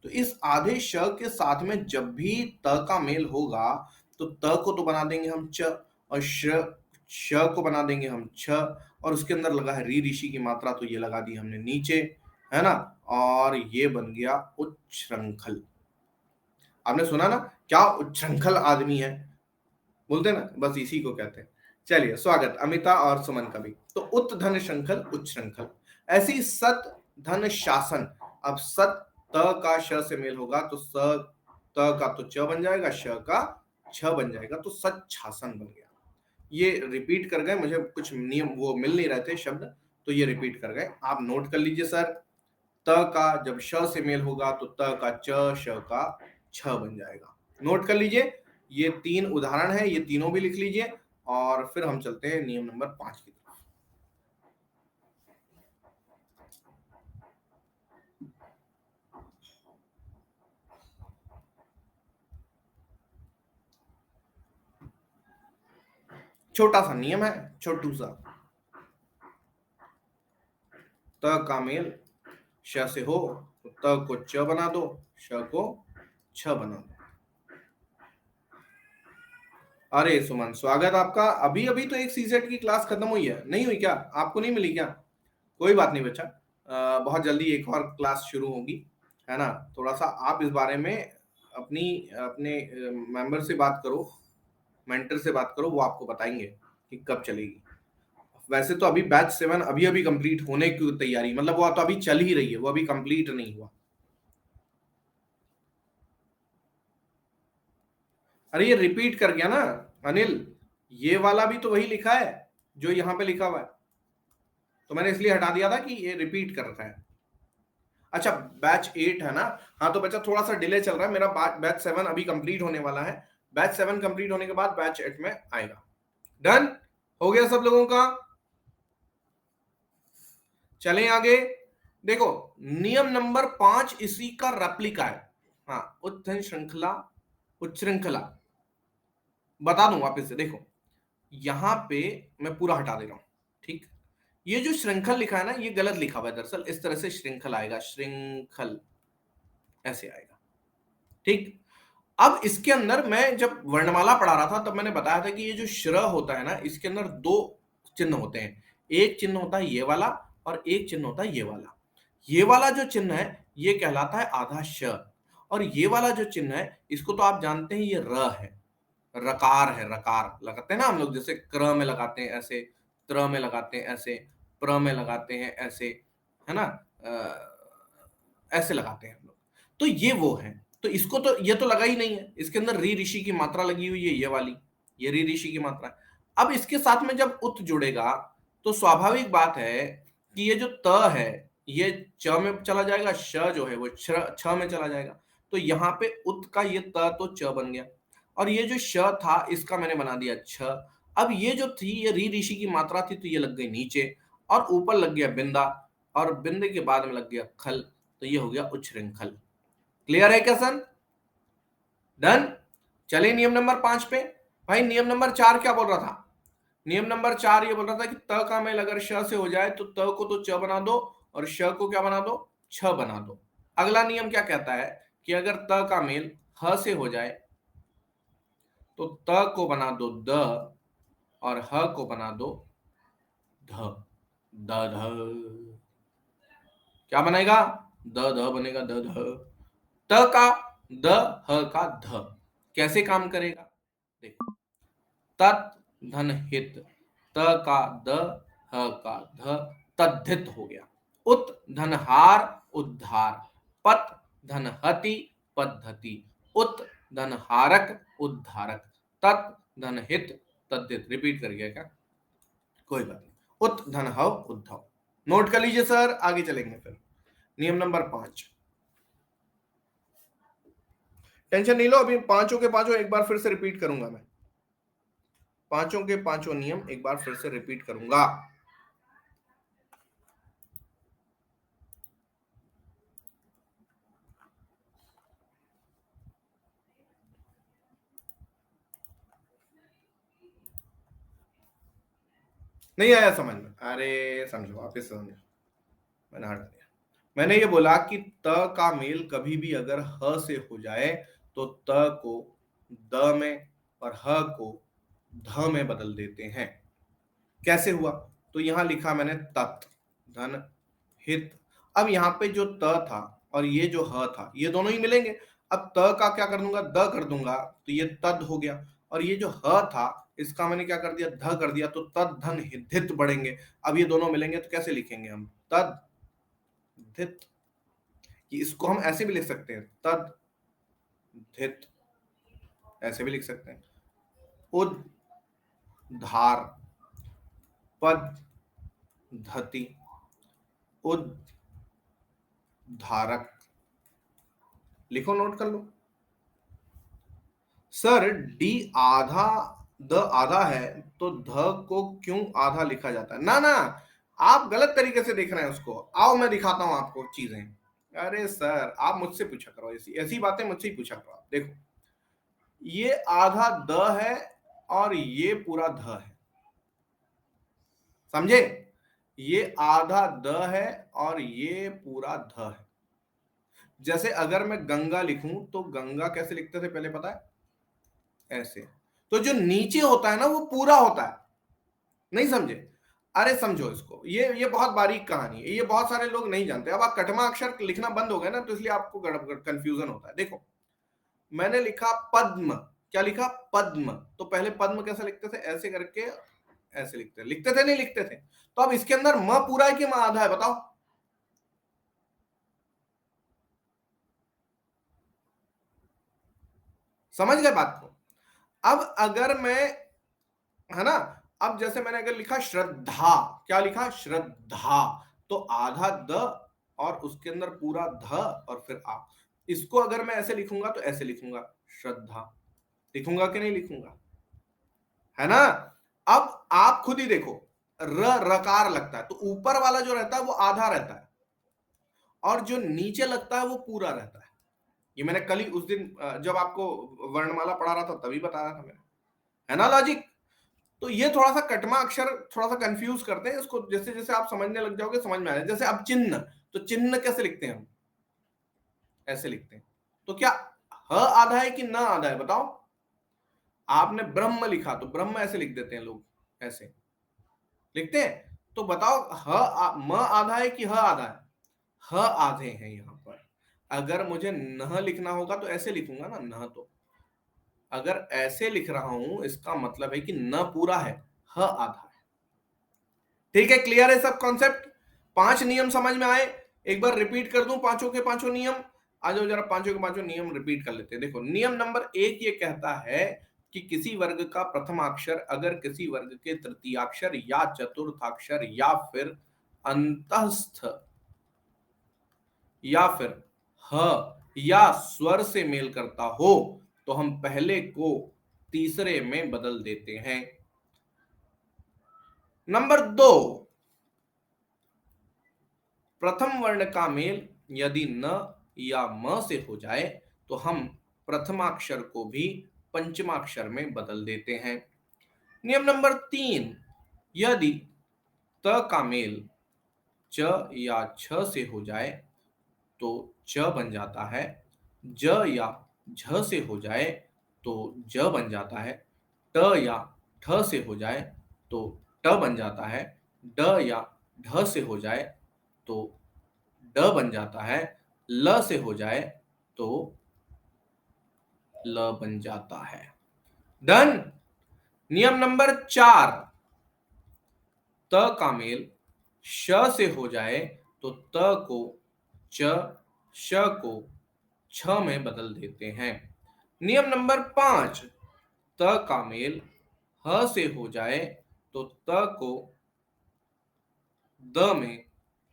तो इस आधे श के साथ में जब भी त का मेल होगा तो त को तो बना देंगे हम च, और श को बना देंगे हम छ, और उसके अंदर लगा है री ऋषि की मात्रा, तो ये लगा दी हमने नीचे, है ना, और ये बन गया उच्छृंखल। आपने सुना ना, क्या उच्छृंखल आदमी है, बोलते ना, बस इसी को कहते हैं। चलिए, स्वागत अमिता और सुमन का भी। तो उत धन श्रृंखल उच्छृंखल। ऐसी सत धन शासन, अब सत त का श से मेल होगा तो स त का तो च बन जाएगा, श का छ बन जाएगा, तो सच्छासन बन गया। ये रिपीट कर गए, मुझे कुछ नियम वो मिल नहीं रहे थे शब्द, तो ये रिपीट कर गए, आप नोट कर लीजिए सर। त का जब श से मेल होगा तो त का च, श का छ बन जाएगा। नोट कर लीजिए, ये 3 उदाहरण है, ये तीनों भी लिख लीजिए, और फिर हम चलते हैं नियम नंबर 5 की तरफ। छोटा सा नियम है, छोटू सा। त का मेल श से हो तो त को च बना दो, श को छ बना दो। अरे सुमन, स्वागत आपका। अभी अभी तो एक सीसेट की क्लास खत्म हुई है, नहीं हुई क्या? आपको नहीं मिली क्या? कोई बात नहीं बच्चा, बहुत जल्दी एक और क्लास शुरू होगी, है ना। थोड़ा सा आप इस बारे में अपनी अपने मेंबर से बात करो, मेंटर से बात करो, वो आपको बताएंगे कि कब चलेगी। वैसे तो अभी बैच 7 अभी अभी कंप्लीट होने की तैयारी, मतलब वो तो अभी चल ही रही है, वो अभी कंप्लीट नहीं हुआ। अरे ये रिपीट कर गया ना अनिल, ये वाला भी तो वही लिखा है जो यहाँ पे लिखा हुआ है, तो मैंने इसलिए हटा दिया था कि ये रिपीट कर रखा है। अच्छा, बैच 8 है ना? हाँ तो बच्चा थोड़ा सा डिले चल रहा है, मेरा बैच 7 अभी कंप्लीट होने वाला है। बैच 7 कंप्लीट होने के बाद बैच 8 में आएगा। डन हो गया सब लोगों का? चलें आगे। देखो, नियम नंबर 5 इसी का रेप्लिका है। हाँ, उत्थन श्रृंखला, उच्छृंखला। बता दूं वापस से, देखो यहां पे मैं पूरा हटा दे रहा हूं, ठीक। ये जो श्रृंखल लिखा है ना, ये गलत लिखा हुआ है दरअसल, इस तरह से श्रृंखल आएगा, श्रृंखल ऐसे आएगा, ठीक। अब इसके अंदर मैं जब वर्णमाला पढ़ा रहा था तब मैंने बताया था कि ये जो श्र होता है ना, इसके अंदर दो चिन्ह होते हैं। एक चिन्ह होता है ये वाला और एक चिन्ह होता है ये वाला। ये वाला जो चिन्ह है ये कहलाता है आधा श, और ये वाला जो चिन्ह है इसको तो आप जानते हैं, ये र है, रकार है, रकार लगाते हैं ना हम लोग, जैसे क्र में लगाते हैं ऐसे, त्र में लगाते हैं ऐसे, प्र में लगाते हैं ऐसे, है ना। ऐसे लगाते हैं हम लोग। तो ये वो है, तो इसको तो ये तो लगा ही नहीं है, इसके अंदर री ऋषि की मात्रा लगी हुई है, ये वाली, ये री ऋषि की मात्रा है। अब इसके साथ में जब उत जुड़ेगा तो स्वाभाविक बात है कि ये जो त है ये च में चला जाएगा, श जो है वो छ में चला जाएगा। तो यहाँ पे उत का ये त तो च बन गया, और ये जो श था इसका मैंने बना दिया छ। अब ये जो थी ये री ऋषि की मात्रा थी, तो ये लग गई नीचे, और ऊपर लग गया बिंदा, और बिंदे के बाद में लग गया खल, तो ये हो गया उच्छृंखल। क्लियर है क्या सन? डन। चलिए नियम नंबर 5 पे। भाई नियम नंबर 4 क्या बोल रहा था? नियम नंबर 4 ये बोल रहा था कि त का मेल अगर श से हो जाए तो त को तो च बना दो, और श को क्या बना दो? छ बना दो। अगला नियम क्या कहता है कि अगर त का मेल ह से हो जाए तो त को बना दो द, और ह को बना दो ध, द ध। क्या बनेगा? द ध बनेगा, द ध। त का द, ह का ध कैसे काम करेगा? देखो, तत् धन हित, त का द, ह का ध, तद्धित हो गया। उत धन हार, उद्धार। पत धन हति, पद्धति। उत धन हारक, उद्धारक। तत् धन हित, तद्धित। रिपीट कर गया क्या? कोई बात नहीं। उत धन हव, उद्धव। नोट कर लीजिए सर, आगे चलेंगे फिर। नियम नंबर 5, टेंशन नहीं लो, अभी पांचों के पांचों एक बार फिर से रिपीट करूंगा मैं, पांचों के पांचों नियम एक बार फिर से रिपीट करूंगा। नहीं आया समझ में? अरे समझो, वापिस समझो, मैंने हटा दिया। मैंने ये बोला कि त का मेल कभी भी अगर ह से हो जाए तो त को द में और ह को ध में बदल देते हैं। कैसे हुआ? तो यहां लिखा मैंने तत् धन हित। अब यहाँ पे जो त था और ये जो ह था, ये दोनों ही मिलेंगे। अब त का क्या कर दूंगा? द कर दूंगा, तो ये तद हो गया। और ये जो ह था इसका मैंने क्या कर दिया? ध कर दिया, तो तद धन हित बढ़ेंगे। अब ये दोनों मिलेंगे तो कैसे लिखेंगे हम? तद धित। कि इसको हम ऐसे भी लिख सकते हैं, तद धित, ऐसे भी लिख सकते हैं। उद्धार, पद्धति, उद्धारक। लिखो, नोट कर लो। सर डी आधा, द आधा है तो ध को क्यों आधा लिखा जाता है? ना ना, आप गलत तरीके से देख रहे हैं उसको। आओ मैं दिखाता हूं आपको चीजें। अरे सर आप मुझसे पूछा करो, ऐसी ऐसी बातें मुझसे ही पूछा करो। आप देखो, ये आधा द है और ये पूरा ध है, समझे? ये आधा द है और ये पूरा ध है। जैसे अगर मैं गंगा लिखूं तो गंगा कैसे लिखते थे पहले पता है? ऐसे। तो जो नीचे होता है ना वो पूरा होता है। नहीं समझे? अरे समझो इसको, ये बहुत बारीक कहानी है, ये बहुत सारे लोग नहीं जानते। अब आप कटमा अक्षर लिखना बंद हो गए ना, तो इसलिए आपको कंफ्यूजन होता है। देखो, मैंने लिखा पद्म, क्या लिखा? पद्म। तो पहले पद्म कैसे लिखते थे? ऐसे करके ऐसे लिखते थे नहीं लिखते थे? तो अब इसके अंदर म पूरा है कि म आधा है बताओ? समझ गए बात को? अब अगर मैं, है ना, अब जैसे मैंने अगर लिखा श्रद्धा, क्या लिखा? श्रद्धा। तो आधा द और उसके अंदर पूरा ध और फिर आ। इसको अगर मैं ऐसे लिखूंगा तो ऐसे लिखूंगा, श्रद्धा। लिखूंगा कि नहीं लिखूंगा? है ना? अब आप खुद ही देखो, रकार लगता है तो ऊपर वाला जो रहता है वो आधा रहता है और जो नीचे लगता है वो पूरा रहता है। ये मैंने कल ही उस दिन जब आपको वर्णमाला पढ़ा रहा था तभी बताया था मैंने, है ना लॉजिक? तो ये थोड़ा सा कटमा अक्षर थोड़ा सा कंफ्यूज करते हैं इसको, जैसे जैसे आप समझने लग जाओगे समझ में आ जाए। जैसे अब चिन्ह, तो चिन्ह कैसे लिखते हैं हम? ऐसे लिखते हैं। तो क्या ह आधा है कि न आधा है बताओ? आपने ब्रह्म लिखा तो ब्रह्म ऐसे लिख देते हैं लोग, ऐसे लिखते हैं। तो बताओ म आधा है कि ह आधा है? ह आधे हैं यहां पर। अगर मुझे न लिखना होगा तो ऐसे लिखूंगा ना, न। तो अगर ऐसे लिख रहा हूं इसका मतलब है कि न पूरा है, ह आधा है। ठीक है? क्लियर है सब कॉन्सेप्ट? 5 नियम समझ में आए? एक बार रिपीट कर दूं पांचों के पांचों नियम। आ जाओ जरा पांचों के पांचों नियम रिपीट कर लेते हैं। देखो, नियम नंबर 1 ये कहता है कि किसी वर्ग का प्रथमाक्षर अगर किसी वर्ग के तृतीयाक्षर या चतुर्थाक्षर या फिर अंतस्थ या फिर ह या स्वर से मेल करता हो तो हम पहले को तीसरे में बदल देते हैं। नंबर 2, प्रथम वर्ण का मेल यदि न या म से हो जाए तो हम प्रथमाक्षर को भी पंचमाक्षर में बदल देते हैं। नियम नंबर 3, यदि त का मेल च या छ से हो जाए तो च बन जाता है, ज या झ से हो जाए तो ज बन जाता है, ट या ठ से हो जाए तो ट बन जाता है, ड या ढ से हो जाए तो ड बन जाता है, ल से हो जाए तो ल बन जाता है। डन। नियम नंबर 4, त का मेल श से हो जाए तो त को च, श को छ में बदल देते हैं। नियम नंबर 5, त का मेल ह से हो जाए तो त को द में,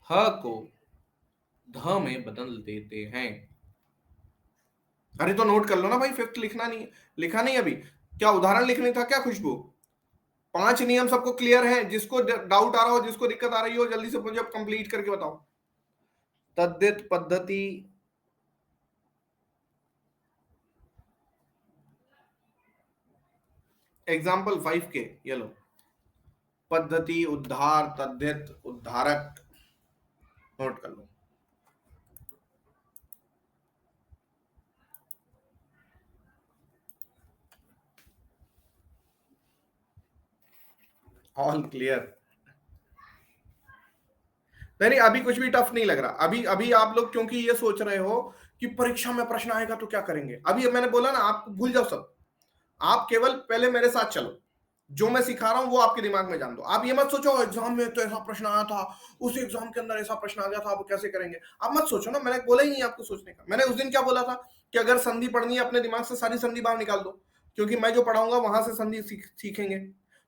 ह को ध में बदल देते हैं। अरे तो नोट कर लो ना भाई, फिफ्थ लिखना नहीं, लिखा नहीं अभी? क्या उदाहरण लिखनी था क्या खुशबू? 5 नियम सबको क्लियर है? जिसको डाउट आ रहा हो, जिसको दिक्कत आ रही हो, जल्दी से मुझे कंप्लीट करके बताओ। तद्धित पद्धति, एग्जाम्पल 5 के ये लो, पद्धति, उद्धार, तद्धित, उद्धारक, नोट कर लो। All clear? नहीं अभी कुछ भी टफ नहीं लग रहा। अभी अभी आप लोग क्योंकि ये सोच रहे हो कि परीक्षा में प्रश्न आएगा तो क्या करेंगे, अभी मैंने बोला ना, आप भूल जाओ सब। आप केवल पहले मेरे साथ चलो, जो मैं सिखा रहा हूं वो आपके दिमाग में जान दो। आप ये मत सोचो एग्जाम में तो ऐसा प्रश्न आया था, उस एग्जाम के अंदर ऐसा प्रश्न आ गया था, आप कैसे करेंगे। आप मत सोचो ना, मैंने बोला ही नहीं आपको सोचने का। मैंने उस दिन क्या बोला था कि अगर संधि पढ़नी है अपने दिमाग से सारी संधि बाहर निकाल दो, क्योंकि मैं जो पढ़ाऊंगा वहां से संधि सीखेंगे।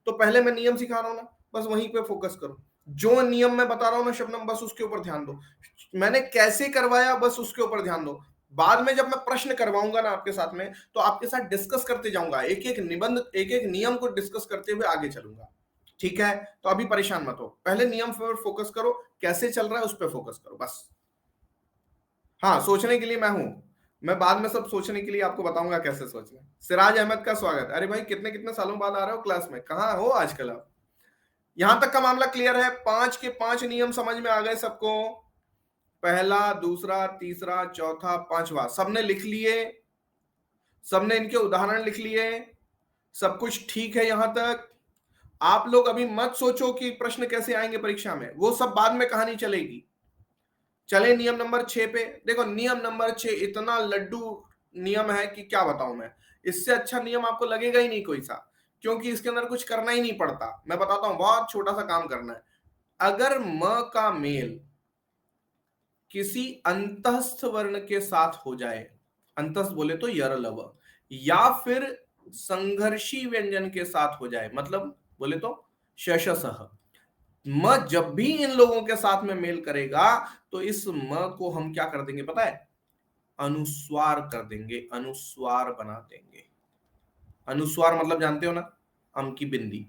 तो पहले मैं नियम सिखा रहा हूं ना, बस वहीं पे फोकस करो। जो नियम मैं बता रहा हूं ना शबनम, बस उसके ऊपर ध्यान दो। मैंने कैसे करवाया बस उसके ऊपर ध्यान दो। बाद में जब मैं प्रश्न करवाऊंगा ना आपके साथ में, तो आपके साथ डिस्कस करते जाऊंगा, एक एक निबंध, एक एक नियम को डिस्कस करते हुए आगे चलूंगा। ठीक है? तो अभी परेशान मत हो, पहले नियम पर फोकस करो, कैसे चल रहा है उस पर फोकस करो बस। हाँ, सोचने के लिए मैं हूं, मैं बाद में सब सोचने के लिए आपको बताऊंगा कैसे सोचना। सिराज अहमद का स्वागत। अरे भाई कितने कितने सालों बाद आ रहे हो क्लास में, कहाँ हो आजकल आप? यहां तक का मामला क्लियर है? 5 के 5 नियम समझ में आ गए सबको? पहला, दूसरा, तीसरा, चौथा, पांचवा सबने लिख लिए? सबने इनके उदाहरण लिख लिए? सब कुछ ठीक है यहां तक? आप लोग अभी मत सोचो कि प्रश्न कैसे आएंगे परीक्षा में, वो सब बाद में कहानी चलेगी। चले नियम नंबर 6 पे। देखो नियम नंबर 6 इतना लड्डू नियम है कि क्या बताऊं मैं। इससे अच्छा नियम आपको लगेगा ही नहीं कोई सा, क्योंकि इसके अंदर कुछ करना ही नहीं पड़ता। मैं बताता हूं, बहुत छोटा सा काम करना है। अगर म का मेल किसी अंतस्थ वर्ण के साथ हो जाए, अंतस्थ बोले तो यर लव, या फिर संघर्षी व्यंजन के साथ हो जाए, मतलब बोले तो शशसह, म जब भी इन लोगों के साथ में मेल करेगा तो इस म को हम क्या कर देंगे पता है? अनुस्वार कर देंगे, अनुस्वार बना देंगे। अनुस्वार मतलब जानते हो ना, अम की बिंदी।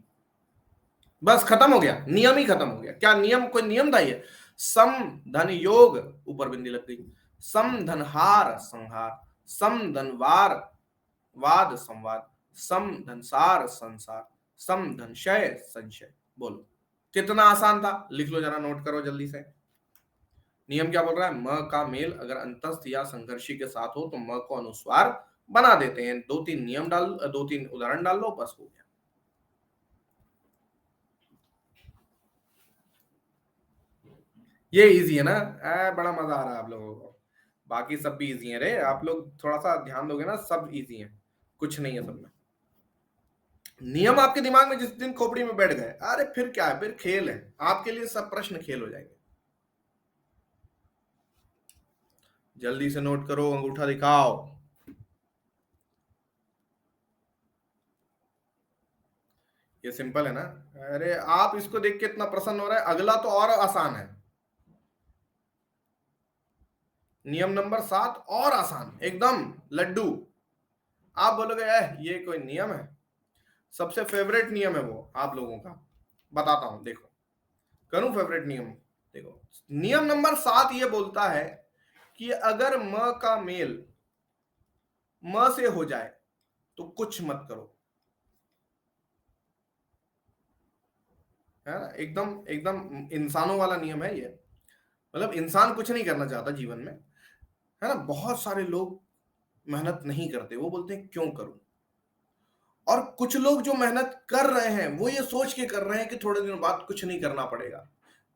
बस खत्म हो गया, नियम ही खत्म हो गया। क्या नियम, कोई नियम था ये? सम धन योग, ऊपर बिंदी लग गई। सम धन हार संहार, सम धन वार वाद संवाद, सम धन सार संसार, सम धन शय संशय। बोलो कितना आसान था? लिख लो जरा, नोट करो जल्दी से। नियम क्या बोल रहा है? म का मेल अगर अंतस्थ या संघर्षी के साथ हो तो म को अनुस्वार बना देते हैं। 2-3 नियम डाल, 2-3 उदाहरण डाल लो, बस हो गया। ये इजी है ना? बड़ा मजा आ रहा है आप लोगों को। बाकी सब भी इजी है रे, आप लोग थोड़ा सा ध्यान दोगे ना, सब इजी है, कुछ नहीं है सब में। नियम आपके दिमाग में जिस दिन खोपड़ी में बैठ गए, अरे फिर क्या है, फिर खेल है आपके लिए, सब प्रश्न खेल हो जाएंगे। जल्दी से नोट करो, अंगूठा दिखाओ। ये सिंपल है ना? अरे आप इसको देख के इतना प्रसन्न हो रहा है, अगला तो और आसान है। नियम नंबर 7 और आसान, एकदम लड्डू। आप बोलोगे ये कोई नियम है? सबसे फेवरेट नियम है वो आप लोगों का। बताता हूं, देखो करूं फेवरेट नियम। देखो नियम नंबर 7 ये बोलता है कि अगर म का मेल म से हो जाए तो कुछ मत करो। है ना? एकदम एकदम इंसानों वाला नियम है ये। मतलब इंसान कुछ नहीं करना चाहता जीवन में, है ना? बहुत सारे लोग मेहनत नहीं करते, वो बोलते हैं क्यों करूं। और कुछ लोग जो मेहनत कर रहे हैं वो ये सोच के कर रहे हैं कि थोड़े दिनों बाद कुछ नहीं करना पड़ेगा।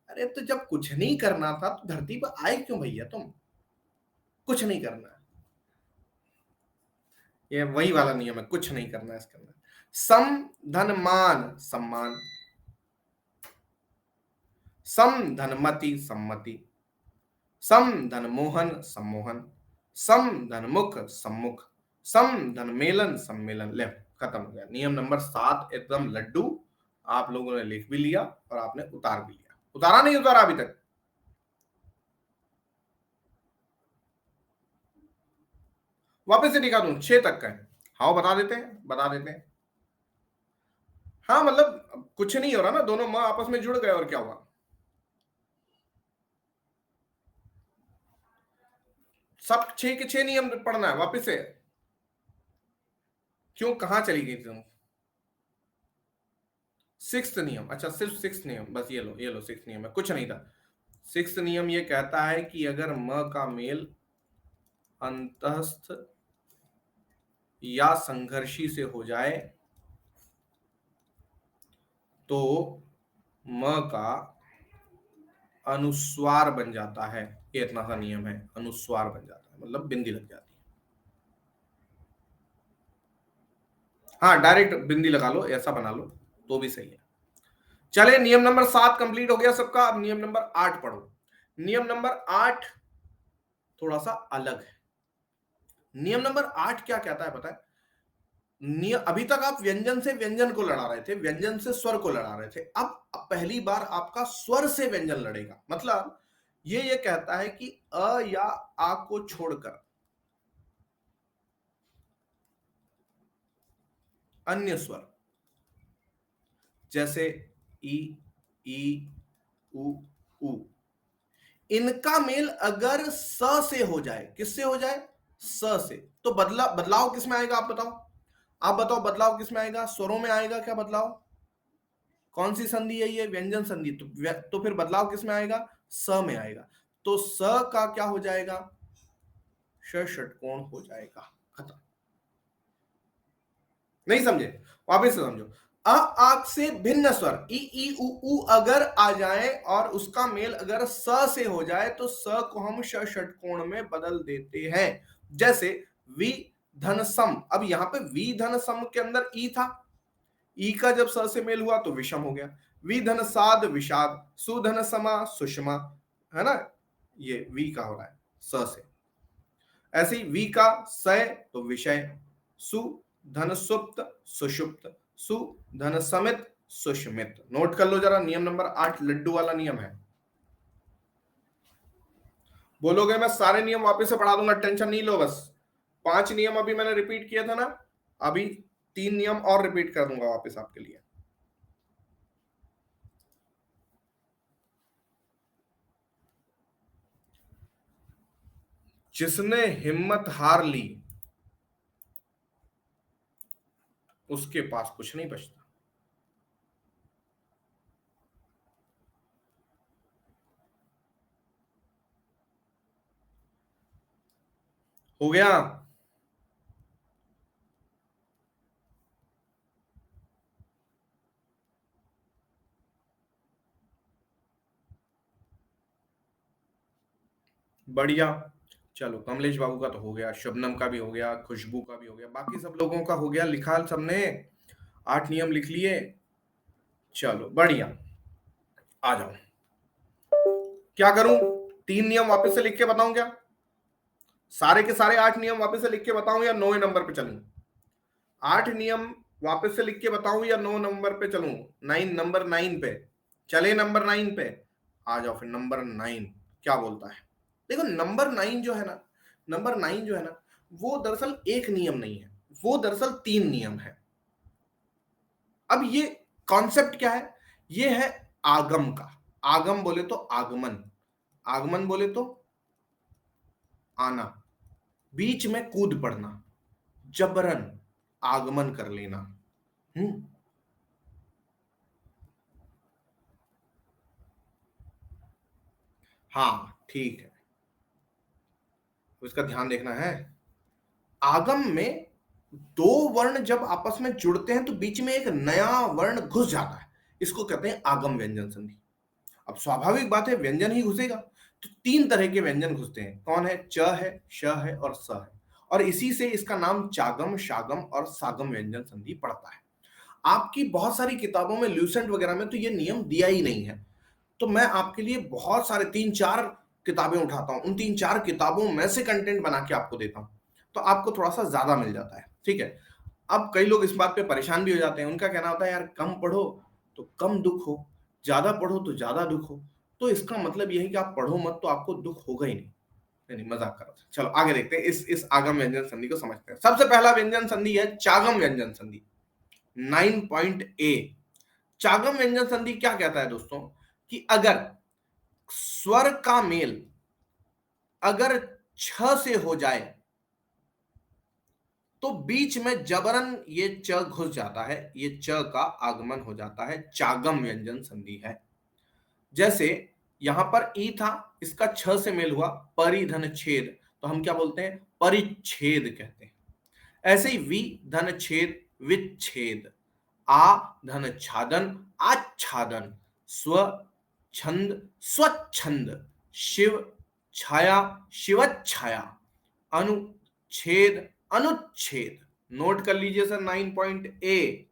अरे तो जब कुछ नहीं करना था तो धरती पर आए क्यों भैया तुम? कुछ नहीं करना है। ये वही वाला नियम है, कुछ नहीं करना है इसके अंदर। सम धन मान सम्मान, सम धन मति सम्मति, सम धन मोहन सम्मोहन, सम धन मुख सम्मुख, सम धन मेलन सम्मेलन। ले, खत्म हो गया। नियम नंबर 7 एकदम लड्डू। आप लोगों ने लिख भी लिया और आपने उतार भी लिया। उतारा नहीं उतारा अभी तक? वापस से दिखा दूं? 6 तक का है। हाँ बता देते हैं, बता देते हैं। हाँ मतलब कुछ नहीं हो रहा ना, दोनों माँ आपस में जुड़ गए और क्या हुआ? सब 6 के 6 नियम पढ़ना है वापस से? क्यों, कहां चली गई तुम? 6th नियम, अच्छा सिर्फ 6th नियम, बस ये लो, ये लो 6th नियम है, कुछ नहीं था। 6th नियम ये कहता है कि अगर म का मेल अंतस्थ या संघर्षी से हो जाए तो म का अनुस्वार बन जाता है। ये इतना सा नियम है, अनुस्वार बन जाता है मतलब बिंदी लग जाती है। हाँ डायरेक्ट बिंदी लगा लो, ऐसा बना लो तो भी सही है। चले नियम नंबर 7 कंप्लीट हो गया सबका। अब नियम नंबर 8 पढ़ो। नियम नंबर 8 थोड़ा सा अलग है। नियम नंबर 8 क्या कहता है पता है? अभी तक आप व्यंजन से व्यंजन को लड़ा रहे थे, व्यंजन से स्वर को लड़ा रहे थे। अब पहली बार आपका स्वर से व्यंजन लड़ेगा। मतलब ये कहता है कि अ या आ को छोड़कर अन्य स्वर जैसे ई, ई, उ, उ, इनका मेल अगर स से हो जाए, किससे हो जाए? स से, तो बदलाव किस में आएगा आप बताओ? आप बताओ बदलाव किस में आएगा? स्वरों में आएगा क्या बदलाव? कौन सी संधि है ये? व्यंजन संधि। तो फिर बदलाव किस में आएगा? स में आएगा। तो स का क्या हो जाएगा? ष षटकोण हो जाएगा। खत्म। नहीं समझे? वापिस से समझो। अ आक से भिन्न स्वर ई ई उ ऊ अगर आ जाए और उसका मेल अगर स से हो जाए तो स को हम ष षटकोण में बदल देते हैं। जैसे वि धन सम। अब यहां पे वि धन सम के अंदर ई था, ई का जब स से मेल हुआ तो विषम हो गया। वि धन साध विषाद, सुधन समा सुषमा, है ना? ये वी का हो रहा है स से। ऐसे ही वी का सय तो विषय, सु धन सुप्त सुषुप्त, सु धन समित सुषमित। नोट कर लो जरा, नियम नंबर 8 लड्डू वाला नियम है। बोलोगे मैं सारे नियम वापस से पढ़ा दूंगा, टेंशन नहीं लो। बस 5 नियम अभी मैंने रिपीट किया था ना, अभी 3 नियम और रिपीट कर दूंगा वापस आपके लिए। जिसने हिम्मत हार ली उसके पास कुछ नहीं बचता। हो गया? बढ़िया। चलो कमलेश बाबू का तो हो गया, शबनम का भी हो गया, खुशबू का भी हो गया, बाकी सब लोगों का हो गया लिखा सबने। 8 नियम लिख लिए। चलो बढ़िया, आ जाओ। क्या करूं? 3 नियम वापस से लिख के बताऊं क्या? सारे के सारे 8 नियम वापस से लिख के बताऊं या 9 नंबर पे चलूं? 8 नियम वापस से लिख के बताऊं या 9 नंबर पे चलूं? 9 नंबर 9 पे चले। नंबर 9 पे आ जाओ फिर। नंबर 9 क्या बोलता है? देखो नंबर 9 जो है ना, नंबर 9 जो है ना, वो दरअसल एक नियम नहीं है, वो दरअसल 3 नियम है। अब ये कॉन्सेप्ट क्या है? ये है आगम का। आगम बोले तो आगमन, आगमन बोले तो आना, बीच में कूद पड़ना, जबरन आगमन कर लेना। हम्म। हाँ ठीक है, तो इसका ध्यान देखना है। आगम में दो वर्ण जब आपस में जुड़ते हैं तो बीच में एक नया वर्ण घुस जाता है, इसको कहते हैं आगम व्यंजन संधि। अब स्वाभाविक बात है व्यंजन ही घुसेगा, तो 3 तरह के व्यंजन घुसते हैं। कौन है? च है, श है और स है। और इसी से इसका नाम चागम, शागम और सागम व्यंजन संधि पड़ता है। आपकी बहुत सारी किताबों में, ल्यूसेंट वगैरह में तो ये नियम दिया ही नहीं है। तो मैं आपके लिए बहुत सारे 3-4 किताबें उठाता हूं, उन 3-4 किताबों में से कंटेंट बना के आपको देता हूं, तो आपको थोड़ा सा ज्यादा मिल जाता है। ठीक है? अब कई लोग इस बात पे परेशान भी हो जाते हैं, उनका कहना होता है यार कम पढ़ो तो कम दुख हो, ज्यादा पढ़ो तो ज्यादा दुख हो। तो इसका मतलब यह है कि आप पढ़ो मत तो आपको दुख होगा ही नहीं। नहीं, मजाक कर रहा था। चलो आगे देखते हैं, इस आगम व्यंजन संधि को समझते हैं। सबसे पहला व्यंजन संधि है चागम व्यंजन संधि। 9 ए। चागम व्यंजन संधि क्या कहता है दोस्तों? कि अगर स्वर का मेल अगर छ से हो जाए तो बीच में जबरन ये च घुस जाता है, ये च का आगमन हो जाता है, चागम व्यंजन संधि है। जैसे यहां पर ई था, इसका छ से मेल हुआ, परिधन छेद, तो हम क्या बोलते हैं? परिच्छेद कहते हैं। ऐसे ही वि धन छेद विच्छेद, आ धन छादन आच्छादन, स्व छंद स्वच्छंद, शिव छाया शिवच्छाया, अनुच्छेद अनुच्छेद। नोट कर लीजिए सर 9 ए।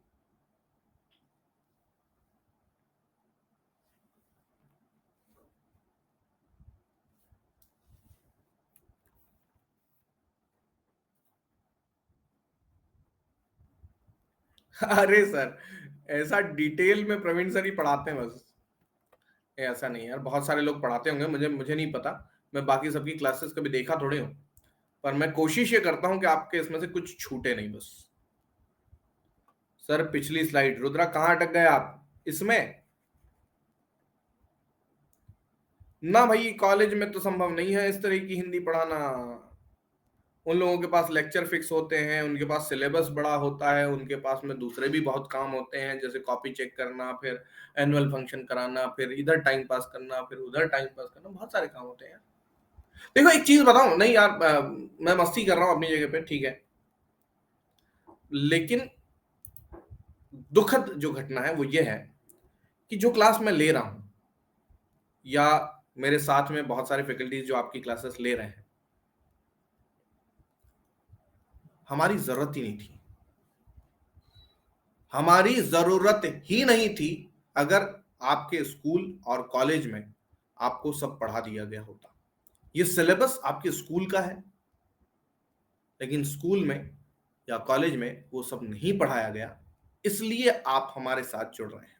अरे सर ऐसा डिटेल में प्रवीण सर ही पढ़ाते हैं बस, ऐसा नहीं यार, बहुत सारे लोग पढ़ाते होंगे, मुझे नहीं पता। मैं बाकी सबकी क्लासेस कभी देखा थोड़े हूँ, पर मैं कोशिश ये करता हूं कि आपके इसमें से कुछ छूटे नहीं बस। सर पिछली स्लाइड, रुद्रा कहां अटक गए आप इसमें? ना भाई, कॉलेज में तो संभव नहीं है इस तरह की हिंदी पढ़ाना। उन लोगों के पास लेक्चर फिक्स होते हैं, उनके पास सिलेबस बड़ा होता है, उनके पास में दूसरे भी बहुत काम होते हैं, जैसे कॉपी चेक करना, फिर एनुअल फंक्शन कराना, फिर इधर टाइम पास करना, फिर उधर टाइम पास करना, बहुत सारे काम होते हैं यार। देखो एक चीज बताऊं, नहीं यार, मैं मस्ती कर रहा हूँ अपनी जगह पे, ठीक है, लेकिन दुखद जो घटना है वो ये है कि जो क्लास मैं ले रहा हूं, या मेरे साथ में बहुत सारे फैकल्टीज जो आपकी क्लासेस ले रहे हैं, हमारी जरूरत ही नहीं थी, हमारी जरूरत ही नहीं थी। अगर आपके स्कूल और कॉलेज में आपको सब पढ़ा दिया गया होता, ये सिलेबस आपके स्कूल का है, लेकिन स्कूल में या कॉलेज में वो सब नहीं पढ़ाया गया, इसलिए आप हमारे साथ जुड़ रहे हैं।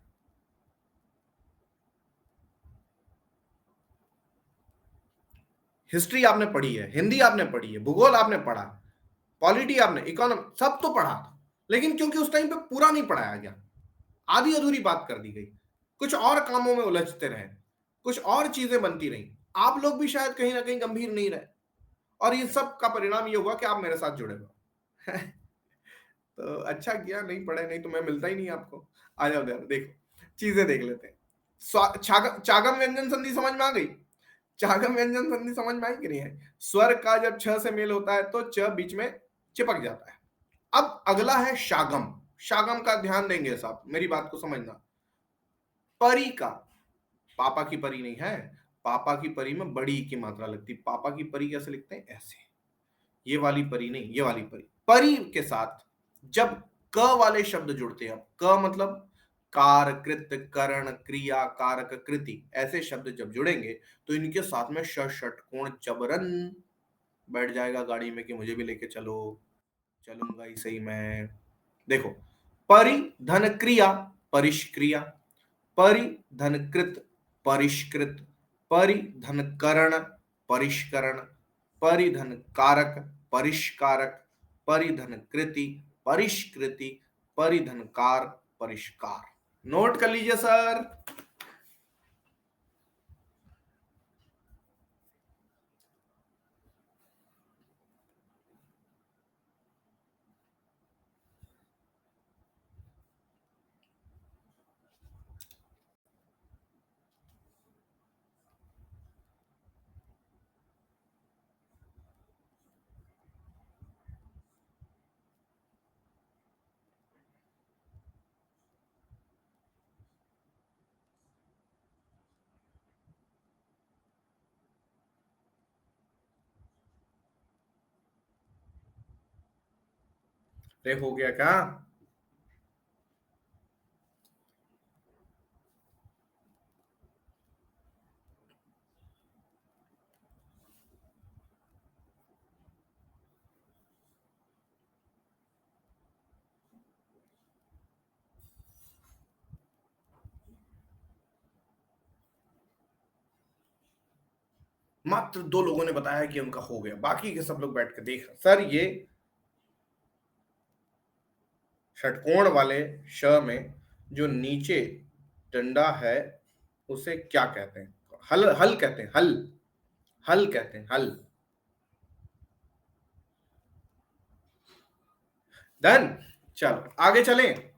हिस्ट्री आपने पढ़ी है, हिंदी आपने पढ़ी है, भूगोल आपने पढ़ा, पॉलिटी आपने, इकोनॉमी, सब तो पढ़ा था, लेकिन क्योंकि उस टाइम पे पूरा नहीं पढ़ाया गया, आधी अधूरी बात कर दी गई, कुछ और कामों में उलझते रहे, कुछ और चीजें बनती रही, आप लोग भी शायद कहीं ना कहीं गंभीर नहीं रहे, और ये सब का परिणाम ये हुआ कि आप मेरे साथ जुड़े हुए। तो अच्छा किया नहीं पढ़े, नहीं तो मैं मिलता ही नहीं आपको। आ जाओ यार, देखो चीजें देख लेते हैं। चागम व्यंजन संधि समझ में आ गई? चागम व्यंजन संधि समझ में आई कि नहीं है? स्वर का जब छ से मेल होता है तो च बीच में चिपक जाता है। अब अगला है शागम। शागम का ध्यान देंगे साहब, मेरी बात को समझना। परी का, पापा की परी नहीं है, पापा की परी में बड़ी की मात्रा लगती, पापा की परी कैसे लिखते हैं? ऐसे, ये वाली परी नहीं, ये वाली परी। परी के साथ जब क वाले शब्द जुड़ते हैं, क मतलब कार, कृत, करण, क्रिया, कारक, कृति, ऐसे शब्द जब जुड़ेंगे तो इनके साथ में ष षटकोण जबरन बैठ जाएगा गाड़ी में कि मुझे भी लेके चलो, चलूंगा ही सही मैं। देखो, परि धन क्रिया, परिष्क्रिया, परि धन कृत, परिष्कृत, परि धन करण, परिष्करण, परि धन कारक, परिष्कारक, परि धन कृति, परिष्कृति, परि धन कार, परिष्कार। नोट कर लीजिए सर। रे हो गया क्या? मात्र 2 लोगों ने बताया कि उनका हो गया, बाकी के सब लोग बैठ के देख रहे सर ये षटकोण वाले श में जो नीचे डंडा है उसे क्या कहते हैं? हल, हल कहते हैं, हल, हल कहते हैं, हल। डन। चलो आगे चलें।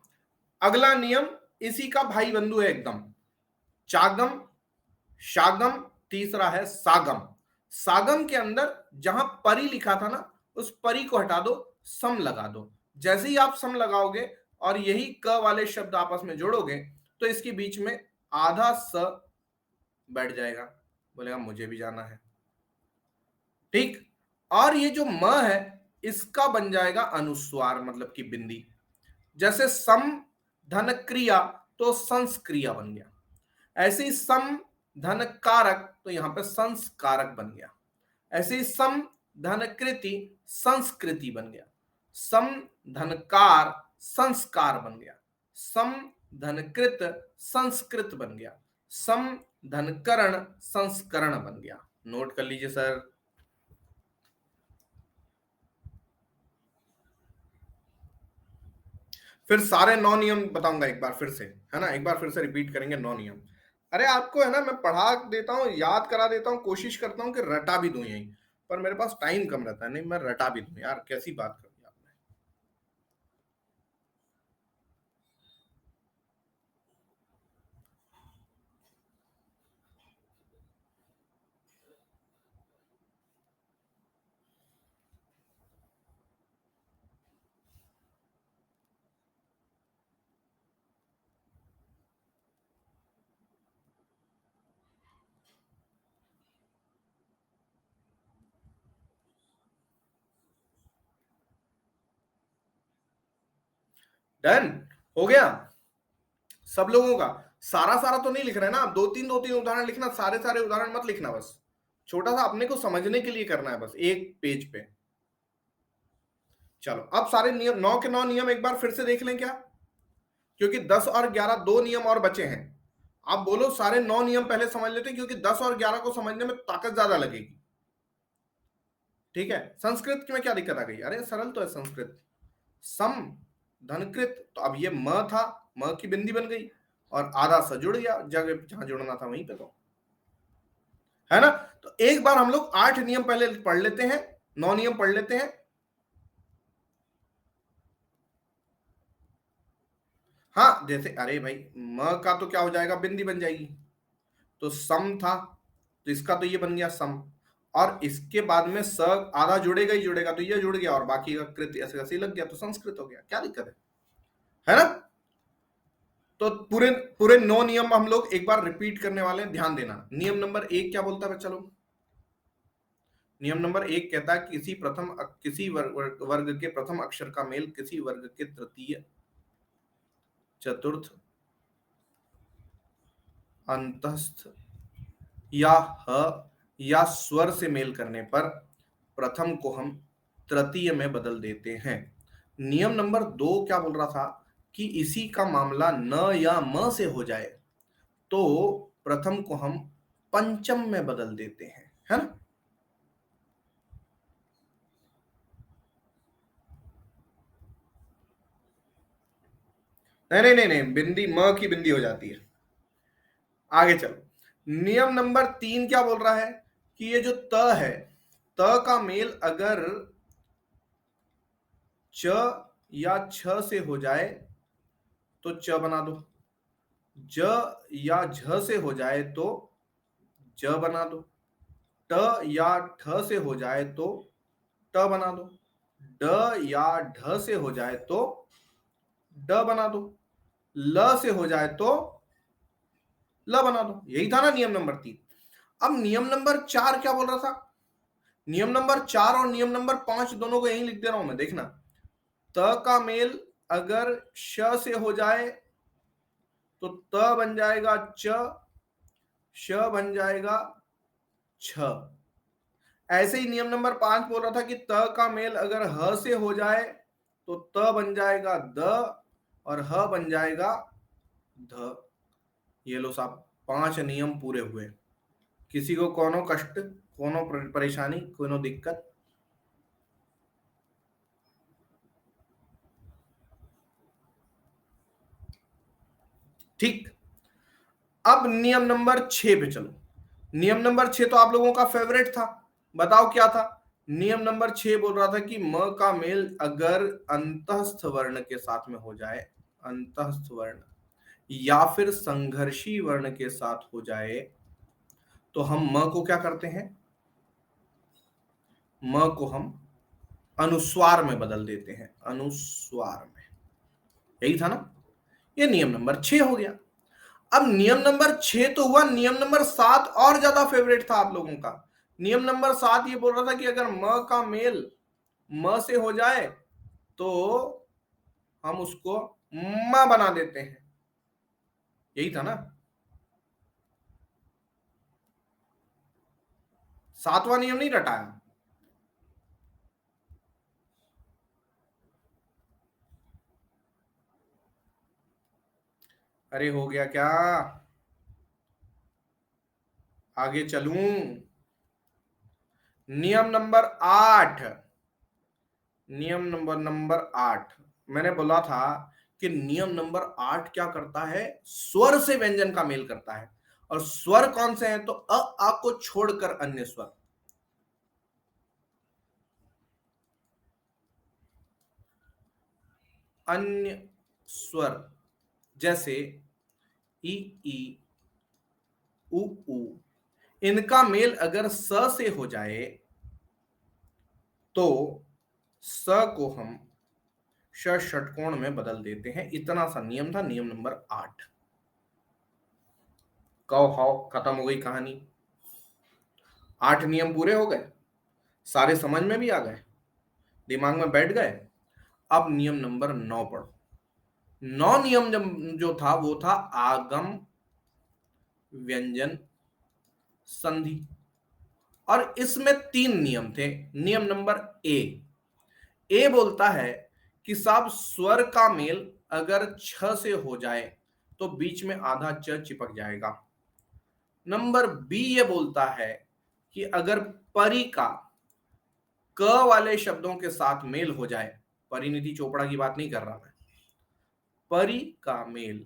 अगला नियम इसी का भाई बंधु है एकदम। चागम, शागम, तीसरा है सागम। सागम के अंदर जहां परी लिखा था ना, उस परी को हटा दो, सम लगा दो। जैसे ही आप सम लगाओगे और यही क वाले शब्द आपस में जोड़ोगे तो इसके बीच में आधा स बैठ जाएगा, बोलेगा मुझे भी जाना है, ठीक। और ये जो म है इसका बन जाएगा अनुस्वार, मतलब कि बिंदी। जैसे सम धन क्रिया तो संस्क्रिया बन गया, ऐसे ही सम धन कारक तो यहां पे संस्कारक बन गया, ऐसे ही सम धन कृति संस्कृति बन गया, सम धन कार संस्कार बन गया, सम धन कृत संस्कृत बन गया, सम धन करण संस्करण बन गया। नोट कर लीजिए सर। फिर सारे 9 नियम बताऊंगा एक बार फिर से, है ना, एक बार फिर से रिपीट करेंगे 9 नियम। अरे आपको है ना, मैं पढ़ा देता हूँ, याद करा देता हूँ, कोशिश करता हूँ कि रटा भी दूं यही, पर मेरे पास टाइम कम रहता है। नहीं मैं रटा भी दूं यार, कैसी बात कर दी आपने। डन हो गया सब लोगों का। सारा सारा तो नहीं लिख रहे ना आप, दो तीन उदाहरण लिखना, सारे सारे उदाहरण मत लिखना, बस छोटा सा अपने को समझने के लिए करना है, बस एक पेज पे। चलो अब सारे नियम, 9 के 9 नियम एक बार फिर से देख लें क्या, क्योंकि 10 और 11 दो नियम और बचे हैं। आप बोलो सारे 9 नियम पहले समझ लेते हैं, क्योंकि 10 और 11 को समझने में ताकत ज्यादा लगेगी। ठीक है, संस्कृत में क्या दिक्कत आ गई, अरे सरल तो है संस्कृत। सम धनकृत, तो अब ये म था, म की बिंदी बन गई और आधा सा जुड़ गया जगह जहां जुड़ना था वहीं पे, तो है ना। तो एक बार हम लोग 8 नियम पहले पढ़ लेते हैं, 9 नियम पढ़ लेते हैं। हाँ जैसे अरे भाई म का तो क्या हो जाएगा, बिंदी बन जाएगी, तो सम था, तो इसका तो ये बन गया सम, और इसके बाद में स आधा जुड़ेगा ही जुड़ेगा, तो ये जुड़ गया और बाकी का कृत ऐसे ऐसे ही लग गया, तो संस्कृत हो गया, क्या दिक्कत है ना। तो पूरे पूरे 9 नियम हम लोग एक बार रिपीट करने वाले हैं, ध्यान देना। नियम नंबर 1 क्या बोलता है बच्चा लोग, नियम नंबर 1 कहता है किसी वर्ग के प्रथम अक्षर का मेल किसी वर्ग के तृतीय, चतुर्थ, अंतस्थ या ह या स्वर से मेल करने पर प्रथम को हम तृतीय में बदल देते हैं। नियम नंबर 2 क्या बोल रहा था कि इसी का मामला न या म से हो जाए तो प्रथम को हम पंचम में बदल देते हैं, है ना। नहीं नहीं नहीं नहीं, बिंदी म की बिंदी हो जाती है। आगे चलो, नियम नंबर 3 क्या बोल रहा है कि ये जो त है, त का मेल अगर च या छ से हो जाए तो च बना दो, ज या झ से हो जाए तो ज बना दो, ट या ठ से हो जाए तो ट बना दो, ड या ढ से हो जाए तो ड बना दो, ल से हो जाए तो ल बना दो। यही था ना नियम नंबर 3। अब नियम नंबर 4 क्या बोल रहा था, नियम नंबर 4 और नियम नंबर 5 दोनों को यही लिख दे रहा हूं मैं, देखना। त का मेल अगर श से हो जाए तो त बन जाएगा च, श बन जाएगा छ। ऐसे ही नियम नंबर 5 बोल रहा था कि त का मेल अगर ह से हो जाए तो त बन जाएगा द और ह बन जाएगा ध। ये लो साहब 5 नियम पूरे हुए। किसी को कोनो कष्ट, कोनो परेशानी, कोनो दिक्कत। ठीक, अब नियम नंबर 6 पे चलो। नियम नंबर 6 तो आप लोगों का फेवरेट था, बताओ क्या था। नियम नंबर 6 बोल रहा था कि म का मेल अगर अंतस्थ वर्ण के साथ में हो जाए, अंतस्थ वर्ण या फिर संघर्षी वर्ण के साथ हो जाए तो हम म को क्या करते हैं, म को हम अनुस्वार में बदल देते हैं, अनुस्वार में। यही था ना, ये नियम नंबर 6 हो गया। अब नियम नंबर 6 तो हुआ, नियम नंबर 7 और ज्यादा फेवरेट था आप लोगों का। नियम नंबर 7 ये बोल रहा था कि अगर म का मेल म से हो जाए तो हम उसको म बना देते हैं। यही था ना, 7वां नियम नहीं रटाया। अरे हो गया क्या, आगे चलूं। नियम नंबर 8, नियम नंबर 8 मैंने बोला था कि नियम नंबर 8 क्या करता है, स्वर से व्यंजन का मेल करता है। और स्वर कौन से हैं, तो अ आ को छोड़कर अन्य स्वर। अन्य स्वर जैसे ई ई उ ऊ, इनका मेल अगर स से हो जाए तो स को हम ष षटकोण में बदल देते हैं। इतना सा नियम था, नियम नंबर 8। कहो हाउ, खत्म हो गई कहानी। 8 नियम पूरे हो गए, सारे समझ में भी आ गए, दिमाग में बैठ गए। अब नियम नंबर 9 पढ़ो। 9 नियम जो था वो था आगम व्यंजन संधि, और इसमें 3 नियम थे। नियम नंबर ए बोलता है कि साहब स्वर का मेल अगर छ से हो जाए तो बीच में आधा च चिपक जाएगा। नंबर बी ये बोलता है कि अगर परी का क वाले शब्दों के साथ मेल हो जाए, परिणीति चोपड़ा की बात नहीं कर रहा मैं, परी का मेल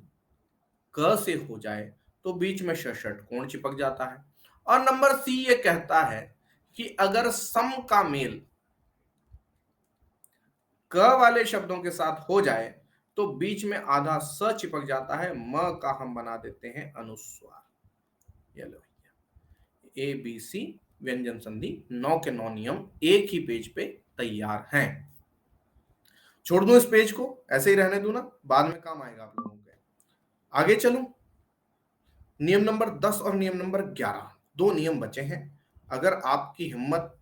क से हो जाए तो बीच में षटकोण चिपक जाता है। और नंबर सी ये कहता है कि अगर सम का मेल क वाले शब्दों के साथ हो जाए तो बीच में आधा स चिपक जाता है, म का हम बना देते हैं अनुस्वार। ये लो भैया, ए बी सी व्यंजन संधि 9 के 9 नियम एक ही पेज पे तैयार हैं। छोड़ दूं इस पेज को, ऐसे ही रहने दूं ना, बाद में काम आएगा आप लोगों के। आगे चलूं, नियम नंबर 10 और नियम नंबर 11, 2 नियम बचे हैं। अगर आपकी हिम्मत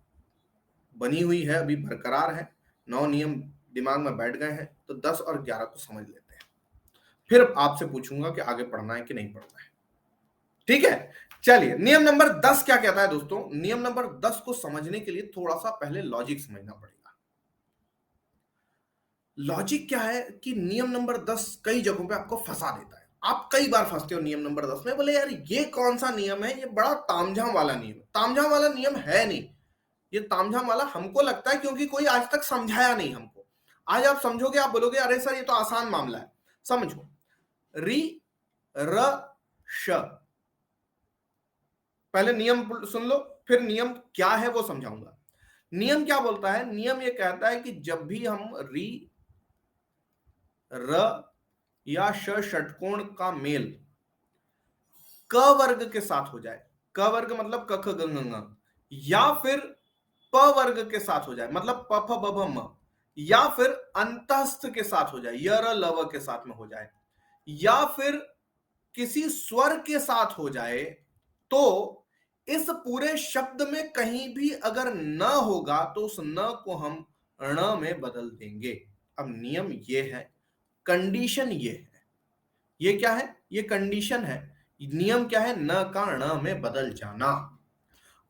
बनी हुई है, अभी बरकरार है, 9 नियम दिमाग में बैठ गए हैं, तो 10 और 11 को समझ लेते हैं, फिर आपसे पूछूंगा कि आगे पढ़ना है कि नहीं पढ़ना है। ठीक है, चलिए नियम नंबर 10 क्या कहता है दोस्तों। नियम नंबर 10 को समझने के लिए थोड़ा सा पहले लॉजिक समझना पड़ेगा। लॉजिक क्या है कि नियम नंबर 10 कई जगहों पे आपको फंसा देता है। आप कई बार फंसते हो नियम नंबर 10 में, बोले यार ये कौन सा नियम है, ये बड़ा तामझाम वाला नियम है। तामझाम वाला नियम है नहीं, ये तामझाम वाला हमको लगता है क्योंकि कोई आज तक समझाया नहीं हमको। आज आप समझोगे, आप बोलोगे अरे सर ये तो आसान मामला है। समझो, री र श, पहले नियम सुन लो, फिर नियम क्या है वो समझाऊंगा। नियम क्या बोलता है, नियम ये कहता है कि जब भी हम री र या श षटकोण का मेल क वर्ग के साथ हो जाए, क वर्ग मतलब क ख ग घ ङ, या फिर प वर्ग के साथ हो जाए मतलब प फ ब भ म, या फिर अंतस्थ के साथ हो जाए य र ल व के साथ में हो जाए, या फिर किसी स्वर के साथ हो जाए, तो इस पूरे शब्द में कहीं भी अगर न होगा तो उस न को हम ण में बदल देंगे। अब नियम ये है, कंडीशन ये है, ये क्या है, ये कंडीशन है। नियम क्या है, न का ण में बदल जाना।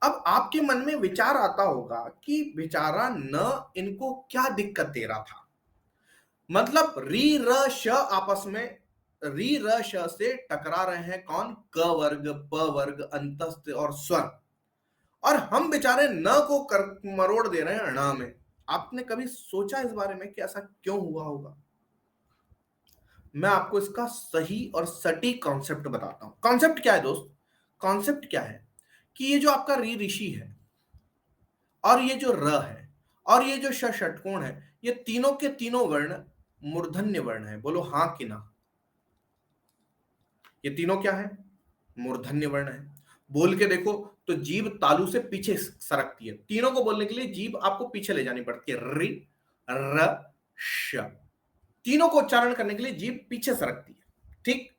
अब आपके मन में विचार आता होगा कि बेचारा न इनको क्या दिक्कत दे रहा था। मतलब री र श आपस में री र श से टकरा रहे हैं कौन, क वर्ग प वर्ग अंतस्थ और स्वर, और हम बेचारे न को कर मरोड़ दे रहे हैं ण में। आपने कभी सोचा इस बारे में कि ऐसा क्यों हुआ होगा? मैं आपको इसका सही और सटीक कॉन्सेप्ट बताता हूं। कॉन्सेप्ट क्या है दोस्त, कॉन्सेप्ट क्या है कि ये जो आपका री ऋषि है और ये जो र है और ये जो ष षटकोण है, ये तीनों के तीनों वर्ण मूर्धन्य वर्ण है। बोलो हां कि ना। ये तीनों क्या है, मूर्धन्य वर्ण है। बोल के देखो तो जीभ तालू से पीछे सरकती है। तीनों को बोलने के लिए जीभ आपको पीछे ले जानी पड़ती है, रि र श, तीनों को उच्चारण करने के लिए जीभ पीछे सरकती है। ठीक,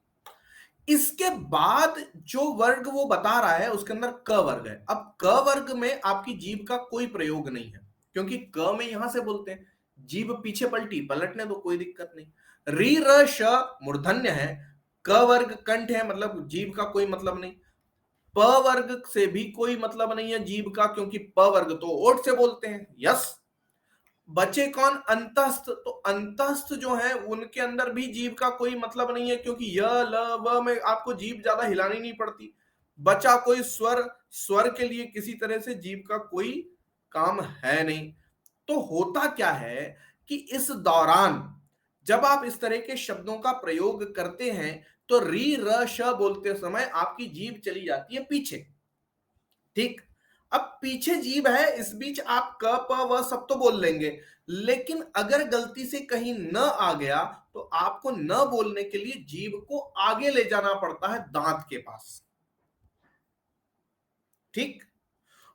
इसके बाद जो वर्ग वो बता रहा है उसके अंदर क वर्ग है। अब क वर्ग में आपकी जीभ का कोई प्रयोग नहीं है, क्योंकि क में यहां से बोलते हैं, जीभ पीछे पलटी, पलटने दो, कोई दिक्कत नहीं। री र श मूर्धन्य है, क वर्ग कंठ है, मतलब जीभ का कोई मतलब नहीं। प वर्ग से भी कोई मतलब नहीं है जीभ का, क्योंकि प वर्ग तो ओठ से बोलते हैं। यस, बचे कौन, अंतस्थ। तो अंतस्थ जो है उनके अंदर भी जीभ का कोई मतलब नहीं है, क्योंकि य ल व में आपको जीभ ज्यादा हिलानी नहीं पड़ती। बचा कोई स्वर, स्वर के लिए किसी तरह से जीभ का कोई काम है नहीं। तो होता क्या है कि इस दौरान जब आप इस तरह के शब्दों का प्रयोग करते हैं तो री र श बोलते समय आपकी जीभ चली जाती है पीछे। ठीक, अब पीछे जीभ है, इस बीच आप क प व सब तो बोल लेंगे, लेकिन अगर गलती से कहीं न आ गया तो आपको न बोलने के लिए जीभ को आगे ले जाना पड़ता है दांत के पास। ठीक।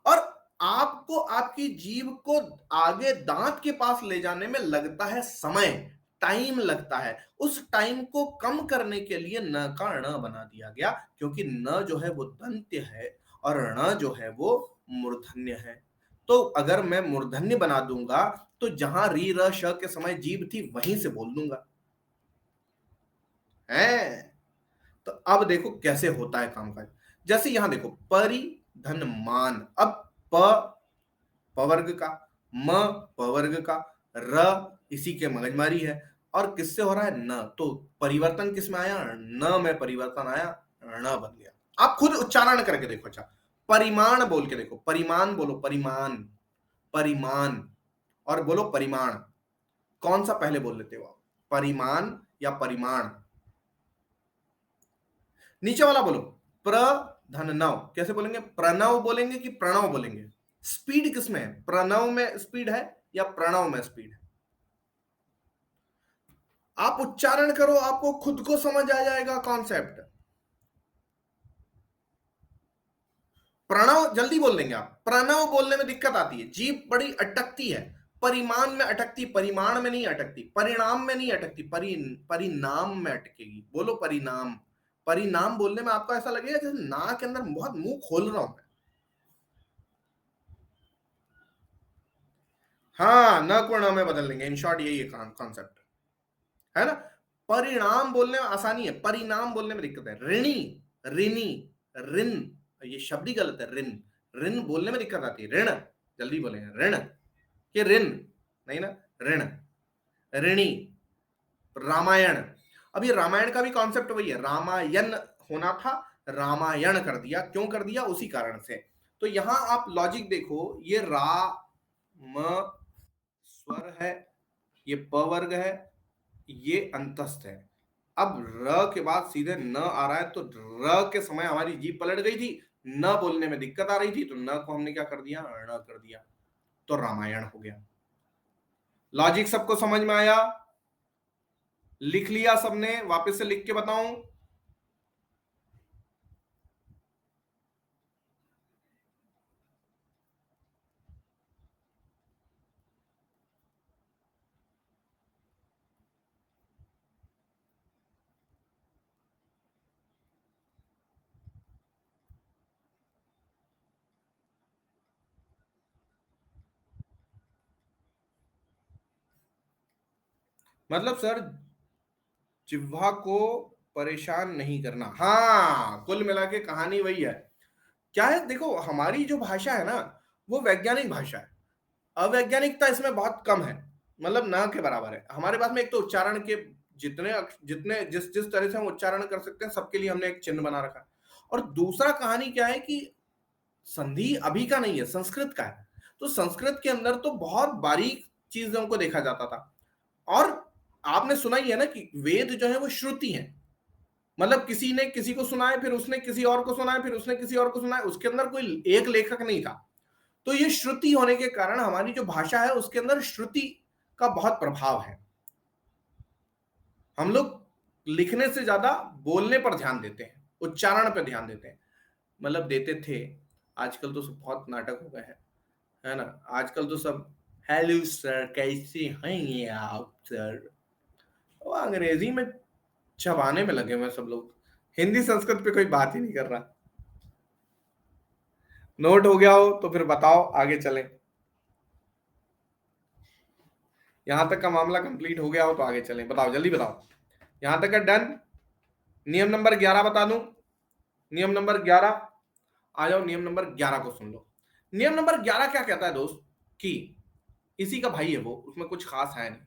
और आपको आपकी जीभ को आगे दांत के पास ले जाने में लगता है समय, टाइम लगता है। उस टाइम को कम करने के लिए न का ण बना दिया गया, क्योंकि न जो है वो दंत्य है और ण जो है वो मूर्धन्य है। तो अगर मैं मूर्धन्य बना दूंगा तो जहां री र श के समय जीभ थी वहीं से बोल दूंगा है। तो अब देखो कैसे होता है कामकाज। जैसे यहां देखो परि धन मान, अब प पवर्ग का, म पवर्ग का, र इसी के मगजमारी है, और किससे हो रहा है न, तो परिवर्तन किस में आया, न में परिवर्तन आया, ण बन गया। आप खुद उच्चारण करके देखो। अच्छा, परिमाण बोल के देखो, परिमाण बोलो, परिमाण, परिमाण, और बोलो परिमाण। कौन सा पहले बोल लेते हो आप, परिमाण या परिमाण? नीचे वाला बोलो, प्र धन नव, कैसे बोलेंगे, प्रणव बोलेंगे कि प्रणव बोलेंगे? स्पीड किसमें है, प्रणव में स्पीड है या प्रणव में स्पीड है? आप उच्चारण करो, आपको खुद को समझ आ जाएगा कॉन्सेप्ट। प्रणव जल्दी बोल देंगे आप, प्रणव बोलने में दिक्कत आती है, जीभ बड़ी अटकती है। परिमाण में अटकती, परिमाण में नहीं अटकती, परिणाम में नहीं अटकती, परिणाम में अटकेगी। बोलो परिणाम। परिणाम बोलने में आपको ऐसा लगेगा जैसे नाक के अंदर बहुत मुंह खोल रहा हूं मैं। हाँ, न को न में बदल देंगे, इन शॉर्ट यही है कॉन्सेप्ट, है ना। परिणाम बोलने में आसानी है, परिणाम बोलने में दिक्कत है। ऋणी, ऋणी, ऋण, ये शब्द ही गलत है, ऋण, ऋण बोलने में दिक्कत आती है। ऋण जल्दी बोलेंगे, ऋण के ऋण नहीं ना, ऋण, ऋणी। रामायण, अब ये रामायण का भी कॉन्सेप्ट वही है, रामायण होना था, रामायण कर दिया, क्यों कर दिया, उसी कारण से। तो यहां आप लॉजिक देखो, ये रा म स्वर है, ये प वर्ग है, ये अंतस्थ है। अब र के बाद सीधे न आ रहा है, तो र के समय हमारी जीभ पलट गई थी, न बोलने में दिक्कत आ रही थी, तो न को हमने क्या कर दिया, ण कर दिया, तो रामायण हो गया। लॉजिक सबको समझ में आया? लिख लिया सबने? वापस से लिख के बताऊं? मतलब सर, जिह्वा को परेशान नहीं करना, हाँ, कुल मिला के कहानी वही है। क्या है, देखो हमारी जो भाषा है ना, वो वैज्ञानिक भाषा है, अवैज्ञानिकता इसमें बहुत कम है, मतलब ना के बराबर है। हमारे पास में एक तो उच्चारण के जितने जिस जिस तरह से हम उच्चारण कर सकते हैं, सबके लिए हमने एक चिन्ह बना रखा है। और दूसरा कहानी क्या है कि संधि अभी का नहीं है, संस्कृत का है। तो संस्कृत के अंदर तो बहुत बारीक चीजों को देखा जाता था। और आपने सुना ही है ना कि वेद जो है वो श्रुति है, मतलब किसी ने किसी को सुनाए, फिर उसने किसी और को सुनाए, फिर उसने किसी और को सुनाए, उसके अंदर कोई एक लेखक नहीं था। तो ये श्रुति होने के कारण हमारी जो भाषा है उसके अंदर श्रुति का बहुत प्रभाव है। हम लोग लिखने से ज्यादा बोलने पर ध्यान देते हैं, उच्चारण पर ध्यान देते हैं, मतलब देते थे। आजकल तो सब बहुत नाटक हो गए हैं, है ना। आजकल तो सब हेलो सर, कैसे हैं ये आप सर, वो अंग्रेजी में चबाने में लगे हुए सब लोग, हिंदी संस्कृत पे कोई बात ही नहीं कर रहा। नोट हो गया हो तो फिर बताओ, आगे चलें। यहां तक का मामला कंप्लीट हो गया हो तो आगे चलें, बताओ जल्दी बताओ। यहां तक का डन? नियम नंबर 11 बता दूं, नियम नंबर 11, आ जाओ, नियम नंबर 11 को सुन लो। नियम नंबर 11 क्या कहता है दोस्त, कि इसी का भाई है वो, उसमें कुछ खास है नहीं।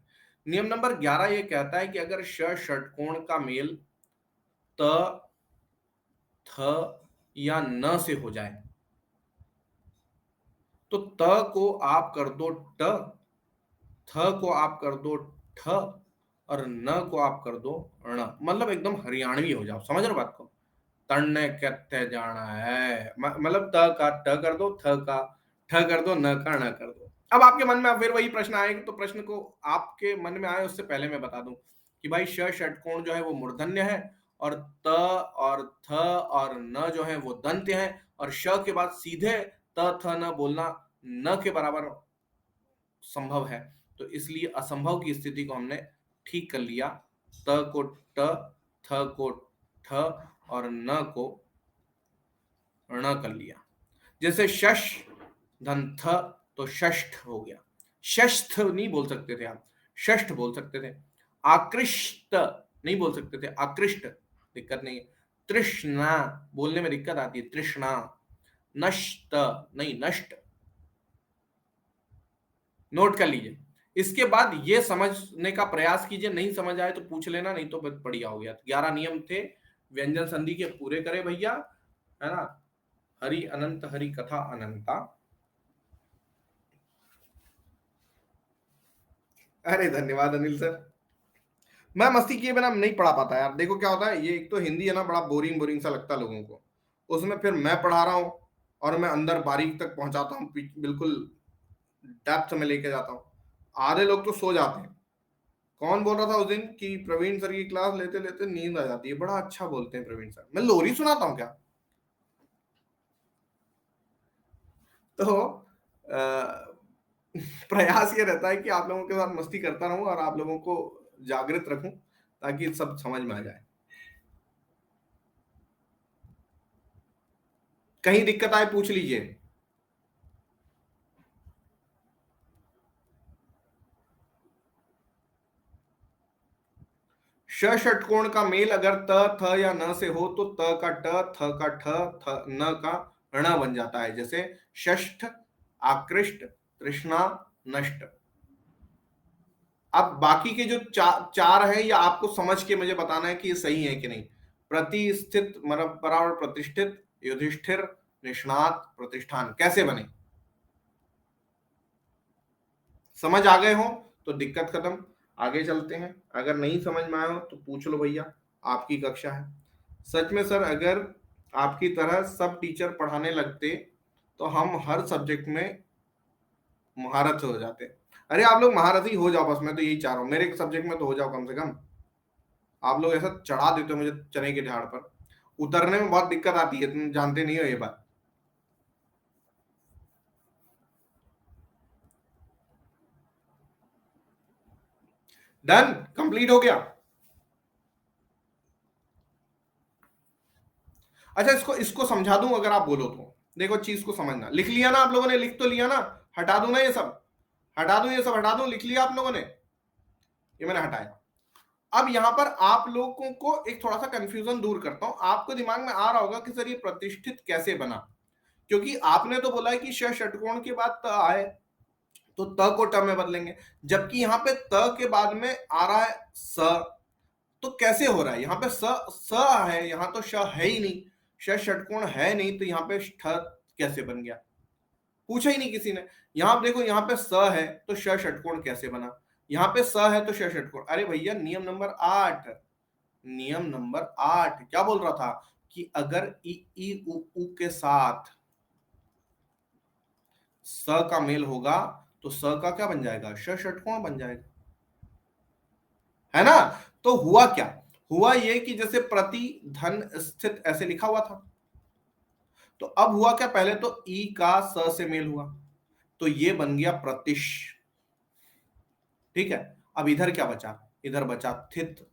नियम नंबर 11 ये कहता है कि अगर षटकोण का मेल त, थ या न से हो जाए तो त को आप कर दो ट, थ को आप कर दो ठ, और न को आप कर दो ण, मतलब एकदम हरियाणवी हो जाओ। समझ रहे हो बात को? तड़ने कहते जाना है, मतलब त का ट कर दो, थ का ठ कर दो, न का ण कर दो। अब आपके मन में फिर वही प्रश्न आएगा, तो प्रश्न को आपके मन में आए उससे पहले मैं बता दूं कि भाई श षटकोण जो है वो मूर्धन्य है, और त और थ और न जो है वो दंत्य है, और श के बाद सीधे त थ न बोलना न के बराबर संभव है। तो इसलिए असंभव की स्थिति को हमने ठीक कर लिया, त को ट, थ को ठ और न को ण कर लिया। जैसे शश धन थ, तो षष्ठ हो गया। षष्ठ नहीं बोल सकते थे आप, षष्ठ बोल सकते थे। आकृष्ट नहीं बोल सकते थे, आकृष्ट, दिक्कत नहीं है। तृष्णा बोलने में दिक्कत आती है, तृष्णा। नष्ट नहीं, नष्ट। नोट कर लीजिए। इसके बाद ये समझने का प्रयास कीजिए, नहीं समझ आए तो पूछ लेना, नहीं तो बढ़िया हो गया। 11 नियम थे व्यंजन संधि के, पूरे करे भैया, है ना। हरि अनंत, हरि कथा अनंता। अरे धन्यवाद अनिल सर। मैं मस्ती किए बिना नहीं पढ़ा पाता यार। देखो क्या होता है, ये एक तो हिंदी है ना, बड़ा बोरिंग बोरिंग सा लगता है लोगों को। उसमें फिर मैं पढ़ा रहा हूँ और मैं अंदर बारीक तक पहुंचाता हूँ, बिल्कुल डेप्थ में लेके जाता हूँ। आधे लोग तो सो जाते हैं। कौन बोल रहा था उस दिन कि प्रवीण सर की क्लास लेते लेते नींद आ जाती है? बड़ा अच्छा बोलते हैं प्रवीण सर। मैं लोरी सुनाता हूँ क्या? तो प्रयास ये रहता है कि आप लोगों के साथ मस्ती करता रहूं और आप लोगों को जागृत रखूं, ताकि सब समझ में आ जाए। कहीं दिक्कत आए पूछ लीजिए। श षटकोण का मेल अगर त थ या न से हो तो त का ट, थ का ठ, न का ण बन जाता है। जैसे षष्ठ, आकृष्ट, तृष्णा, नष्ट। अब बाकी के जो चार है, या आपको समझ के मुझे बताना है कि ये सही है कि नहीं। प्रतिष्ठित, मतलब बराबर प्रतिष्ठित, युधिष्ठिर, निष्णात, प्रतिष्ठान कैसे बने? समझ आ गए हो तो दिक्कत खत्म। आगे चलते हैं। अगर नहीं समझ में आए हो तो पूछ लो भैया, आपकी कक्षा है। सच में सर, अगर आपकी तरह सब टीचर पढ़ाने लगते तो हम हर सब्जेक्ट में महारत हो जाते। अरे आप लोग महारथी हो जाओ बस, मैं तो यही चाह रहा हूँ, मेरे सब्जेक्ट में तो हो जाओ कम से कम। आप लोग ऐसा चढ़ा देते हो मुझे चने के झाड़ पर, उतरने में बहुत दिक्कत आती है, तुम जानते नहीं हो ये बात। डन, कंप्लीट हो गया। अच्छा, इसको इसको समझा दूं अगर आप बोलो तो। देखो चीज को समझना, लिख लिया ना आप लोगों ने? लिख तो लिया ना? हटा दूं ना ये सब? हटा दूं ये सब? हटा दूं? लिख लिया आप लोगों ने? ये मैंने हटाया। अब यहां पर आप लोगों को एक थोड़ा सा कंफ्यूजन दूर करता हूं। आपको दिमाग में आ रहा होगा कि सर ये प्रतिष्ठित कैसे बना, क्योंकि आपने तो बोला है कि षटकोण के बाद त आए तो त को ट में बदलेंगे, जबकि यहाँ पे त के बाद में आ रहा है स। तो कैसे हो रहा है? यहाँ पे स है, यहाँ तो श है ही नहीं। षटकोण है नहीं तो यहाँ पे ठ कैसे बन गया? पूछा ही नहीं किसी ने। यहाँ देखो, यहाँ पे स है तो षटकोण कैसे बना? यहाँ पे स है तो षटकोण। अरे भैया, नियम नंबर 8, नियम नंबर 8 क्या बोल रहा था कि अगर ई ई उ के साथ स का मेल होगा तो स का क्या बन जाएगा? षटकोण बन जाएगा, है ना। तो हुआ क्या? हुआ ये कि जैसे प्रति धन स्थित ऐसे लिखा हुआ था, तो अब हुआ क्या? पहले तो ई का स से मेल हुआ तो ये बन गया प्रतिश। ठीक है। अब इधर क्या बचा? इधर बचा थित।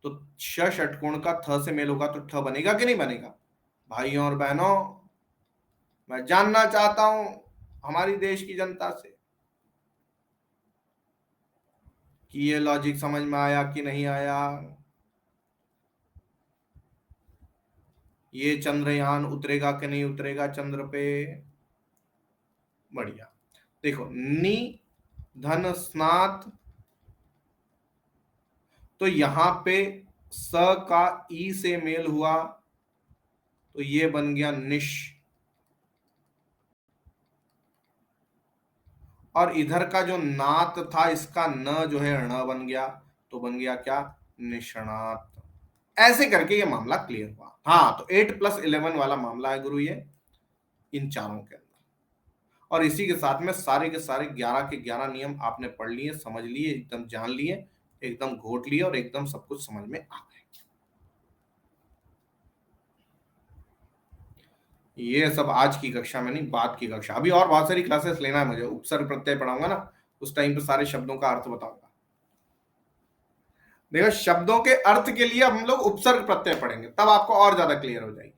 तो षटकोण का थ से मेल होगा तो ठ बनेगा कि नहीं बनेगा? भाइयों और बहनों, मैं जानना चाहता हूं हमारी देश की जनता से कि ये लॉजिक समझ में आया कि नहीं आया। ये चंद्रयान उतरेगा कि नहीं उतरेगा चंद्र पे? बढ़िया। देखो, नि धन स्नात, तो यहां पे स का ई से मेल हुआ तो ये बन गया निश। और इधर का जो नात था, इसका न जो है ण बन गया, तो बन गया क्या? निष्णात। ऐसे करके ये मामला क्लियर हुआ। हाँ, तो 8+11 वाला मामला है गुरु ये इन चारों के अंदर। और इसी के साथ में सारे के सारे 11 के 11 नियम आपने पढ़ लिए, समझ लिए, एकदम जान लिए, एकदम घोट लिए और एकदम सब कुछ समझ में आ गए। ये सब आज की कक्षा में नहीं, बाद की कक्षा। अभी और बहुत सारी क्लासेस लेना है मुझे, उपसर्ग प्रत्यय पढ़ाऊंगा ना, उस टाइम पे सारे शब्दों का अर्थ बताऊंगा। देखो, शब्दों के अर्थ के लिए हम लोग उपसर्ग प्रत्यय पढ़ेंगे, तब आपको और ज्यादा क्लियर हो जाएगी।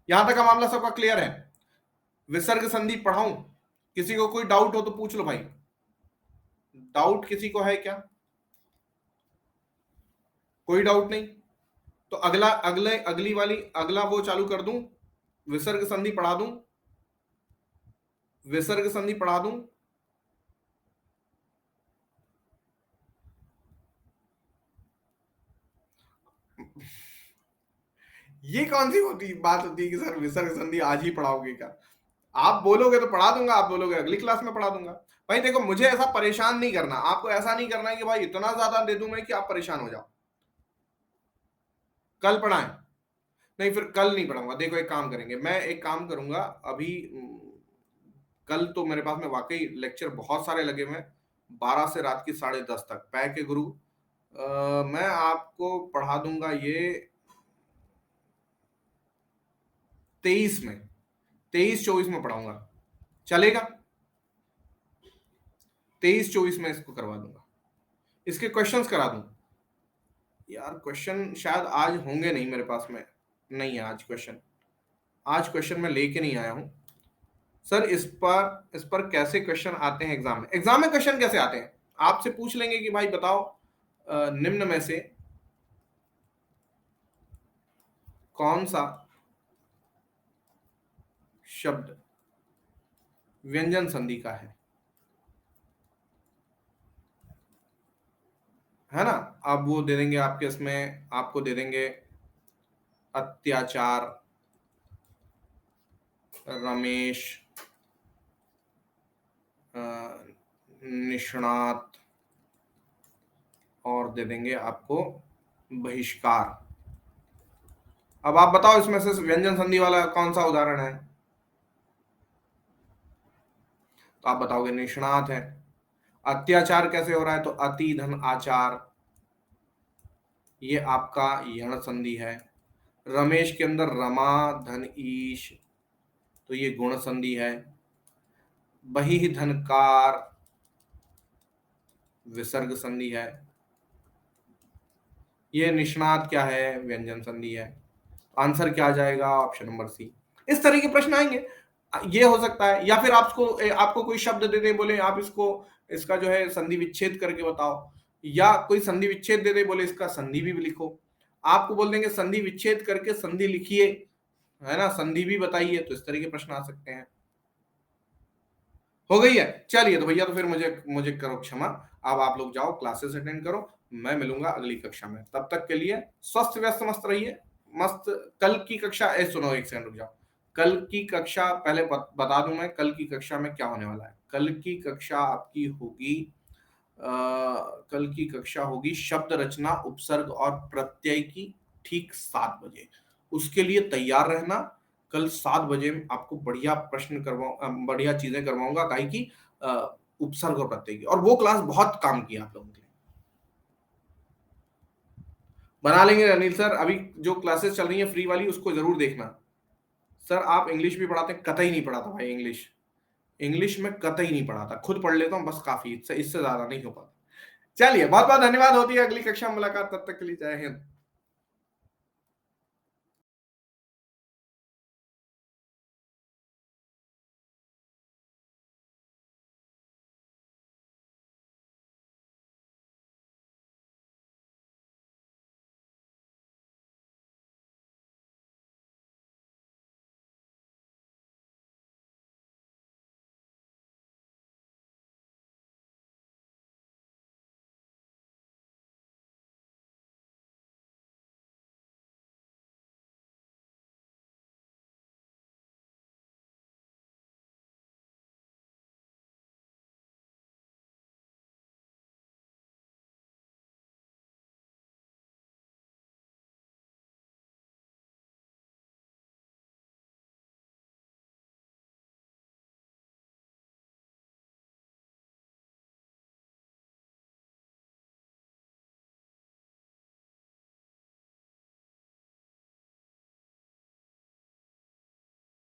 यहां तक का मामला सबका क्लियर है? विसर्ग संधि पढ़ाऊं? किसी को कोई डाउट हो तो पूछ लो भाई। डाउट किसी को है क्या? कोई डाउट नहीं? तो अगली वाली अगला वो चालू कर दूं, विसर्ग संधि पढ़ा दूं, विसर्ग संधि पढ़ा दूं। ये कौन सी होती बात होती है कि सर विसर्ग संधि आज ही पढ़ाओगे क्या? आप बोलोगे तो पढ़ा दूंगा, आप बोलोगे अगली क्लास में पढ़ा दूंगा। भाई देखो, मुझे ऐसा परेशान नहीं करना, आपको ऐसा नहीं करना है कि भाई इतना ज्यादा दे दूं मैं कि आप परेशान हो जाओ। कल पढ़ाएं? नहीं, फिर कल नहीं पढ़ाऊंगा। देखो, एक काम करेंगे, मैं एक काम करूंगा अभी। कल तो मेरे पास में वाकई लेक्चर बहुत सारे लगे हुए हैं, 12 से रात की 10:30 तक पै के गुरु। मैं आपको पढ़ा दूंगा ये 23 में, 23-24 में पढ़ाऊंगा, चलेगा? 23-24 में इसको करवा दूंगा, इसके क्वेश्चंस करा दूं। यार क्वेश्चन शायद आज होंगे नहीं मेरे पास में, नहीं है आज क्वेश्चन। आज क्वेश्चन मैं लेके नहीं आया हूं सर। इस पर कैसे क्वेश्चन आते हैं एग्जाम में? एग्जाम में क्वेश्चन कैसे आते हैं? आपसे पूछ लेंगे कि भाई बताओ, निम्न में से कौन सा शब्द व्यंजन संधि का है ना? अब वो दे देंगे आपके, इसमें आपको दे देंगे अत्याचार, रमेश, निष्णात, और दे देंगे आपको बहिष्कार। अब आप बताओ इसमें से व्यंजन संधि वाला कौन सा उदाहरण है? तो आप बताओगे निष्णात है। अत्याचार कैसे हो रहा है? तो अति धन आचार, ये आपका यण संधि है। रमेश के अंदर रमा धन ईश, तो ये गुण संधि है। बहि धनकार, विसर्ग संधि है। ये निष्णात क्या है? व्यंजन संधि है। आंसर क्या आ जाएगा? Option number C. इस तरह के प्रश्न आएंगे, ये हो सकता है। या फिर आपको कोई शब्द दे दे, बोले आप इसका जो है संधि विच्छेद करके बताओ, या कोई संधि विच्छेद दे दे, बोले इसका संधि भी लिखो। आपको बोल देंगे संधि विच्छेद करके संधि लिखिए, है ना, संधि भी बताइए। तो इस तरह के प्रश्न आ सकते हैं। हो गई है? चलिए, तो भैया तो फिर मुझे मुझे करो क्षमा। अब आप लोग जाओ, क्लासेस अटेंड करो, मैं मिलूंगा अगली कक्षा में। तब तक के लिए स्वस्थ व्यस्त मस्त रहिए, मस्त। कल की कक्षा सुनो, एक सेकंड रुक जाओ। कल की कक्षा पहले बता दूं मैं, कल की कक्षा में क्या होने वाला है। कल की कक्षा आपकी होगी, कल की कक्षा होगी शब्द रचना, उपसर्ग और प्रत्यय की, ठीक 7 बजे। उसके लिए तैयार रहना। कल 7 बजे आपको बढ़िया प्रश्न बढ़िया चीजें करवाऊंगा, काहे की उपसर्ग और प्रत्यय की। और वो क्लास बहुत काम की आप लोगों के लिए। बना लेंगे अनिल सर। अभी जो क्लासेस चल रही है फ्री वाली, उसको जरूर देखना। सर आप इंग्लिश भी पढ़ाते हैं? कतई नहीं पढ़ाता भाई इंग्लिश। इंग्लिश में कतई नहीं पढ़ाता, खुद पढ़ लेता हूँ बस, काफी। इससे ज्यादा नहीं हो पाता। चलिए, बहुत बहुत धन्यवाद। होती है अगली कक्षा में मुलाकात, तब तक के लिए जय हिंद।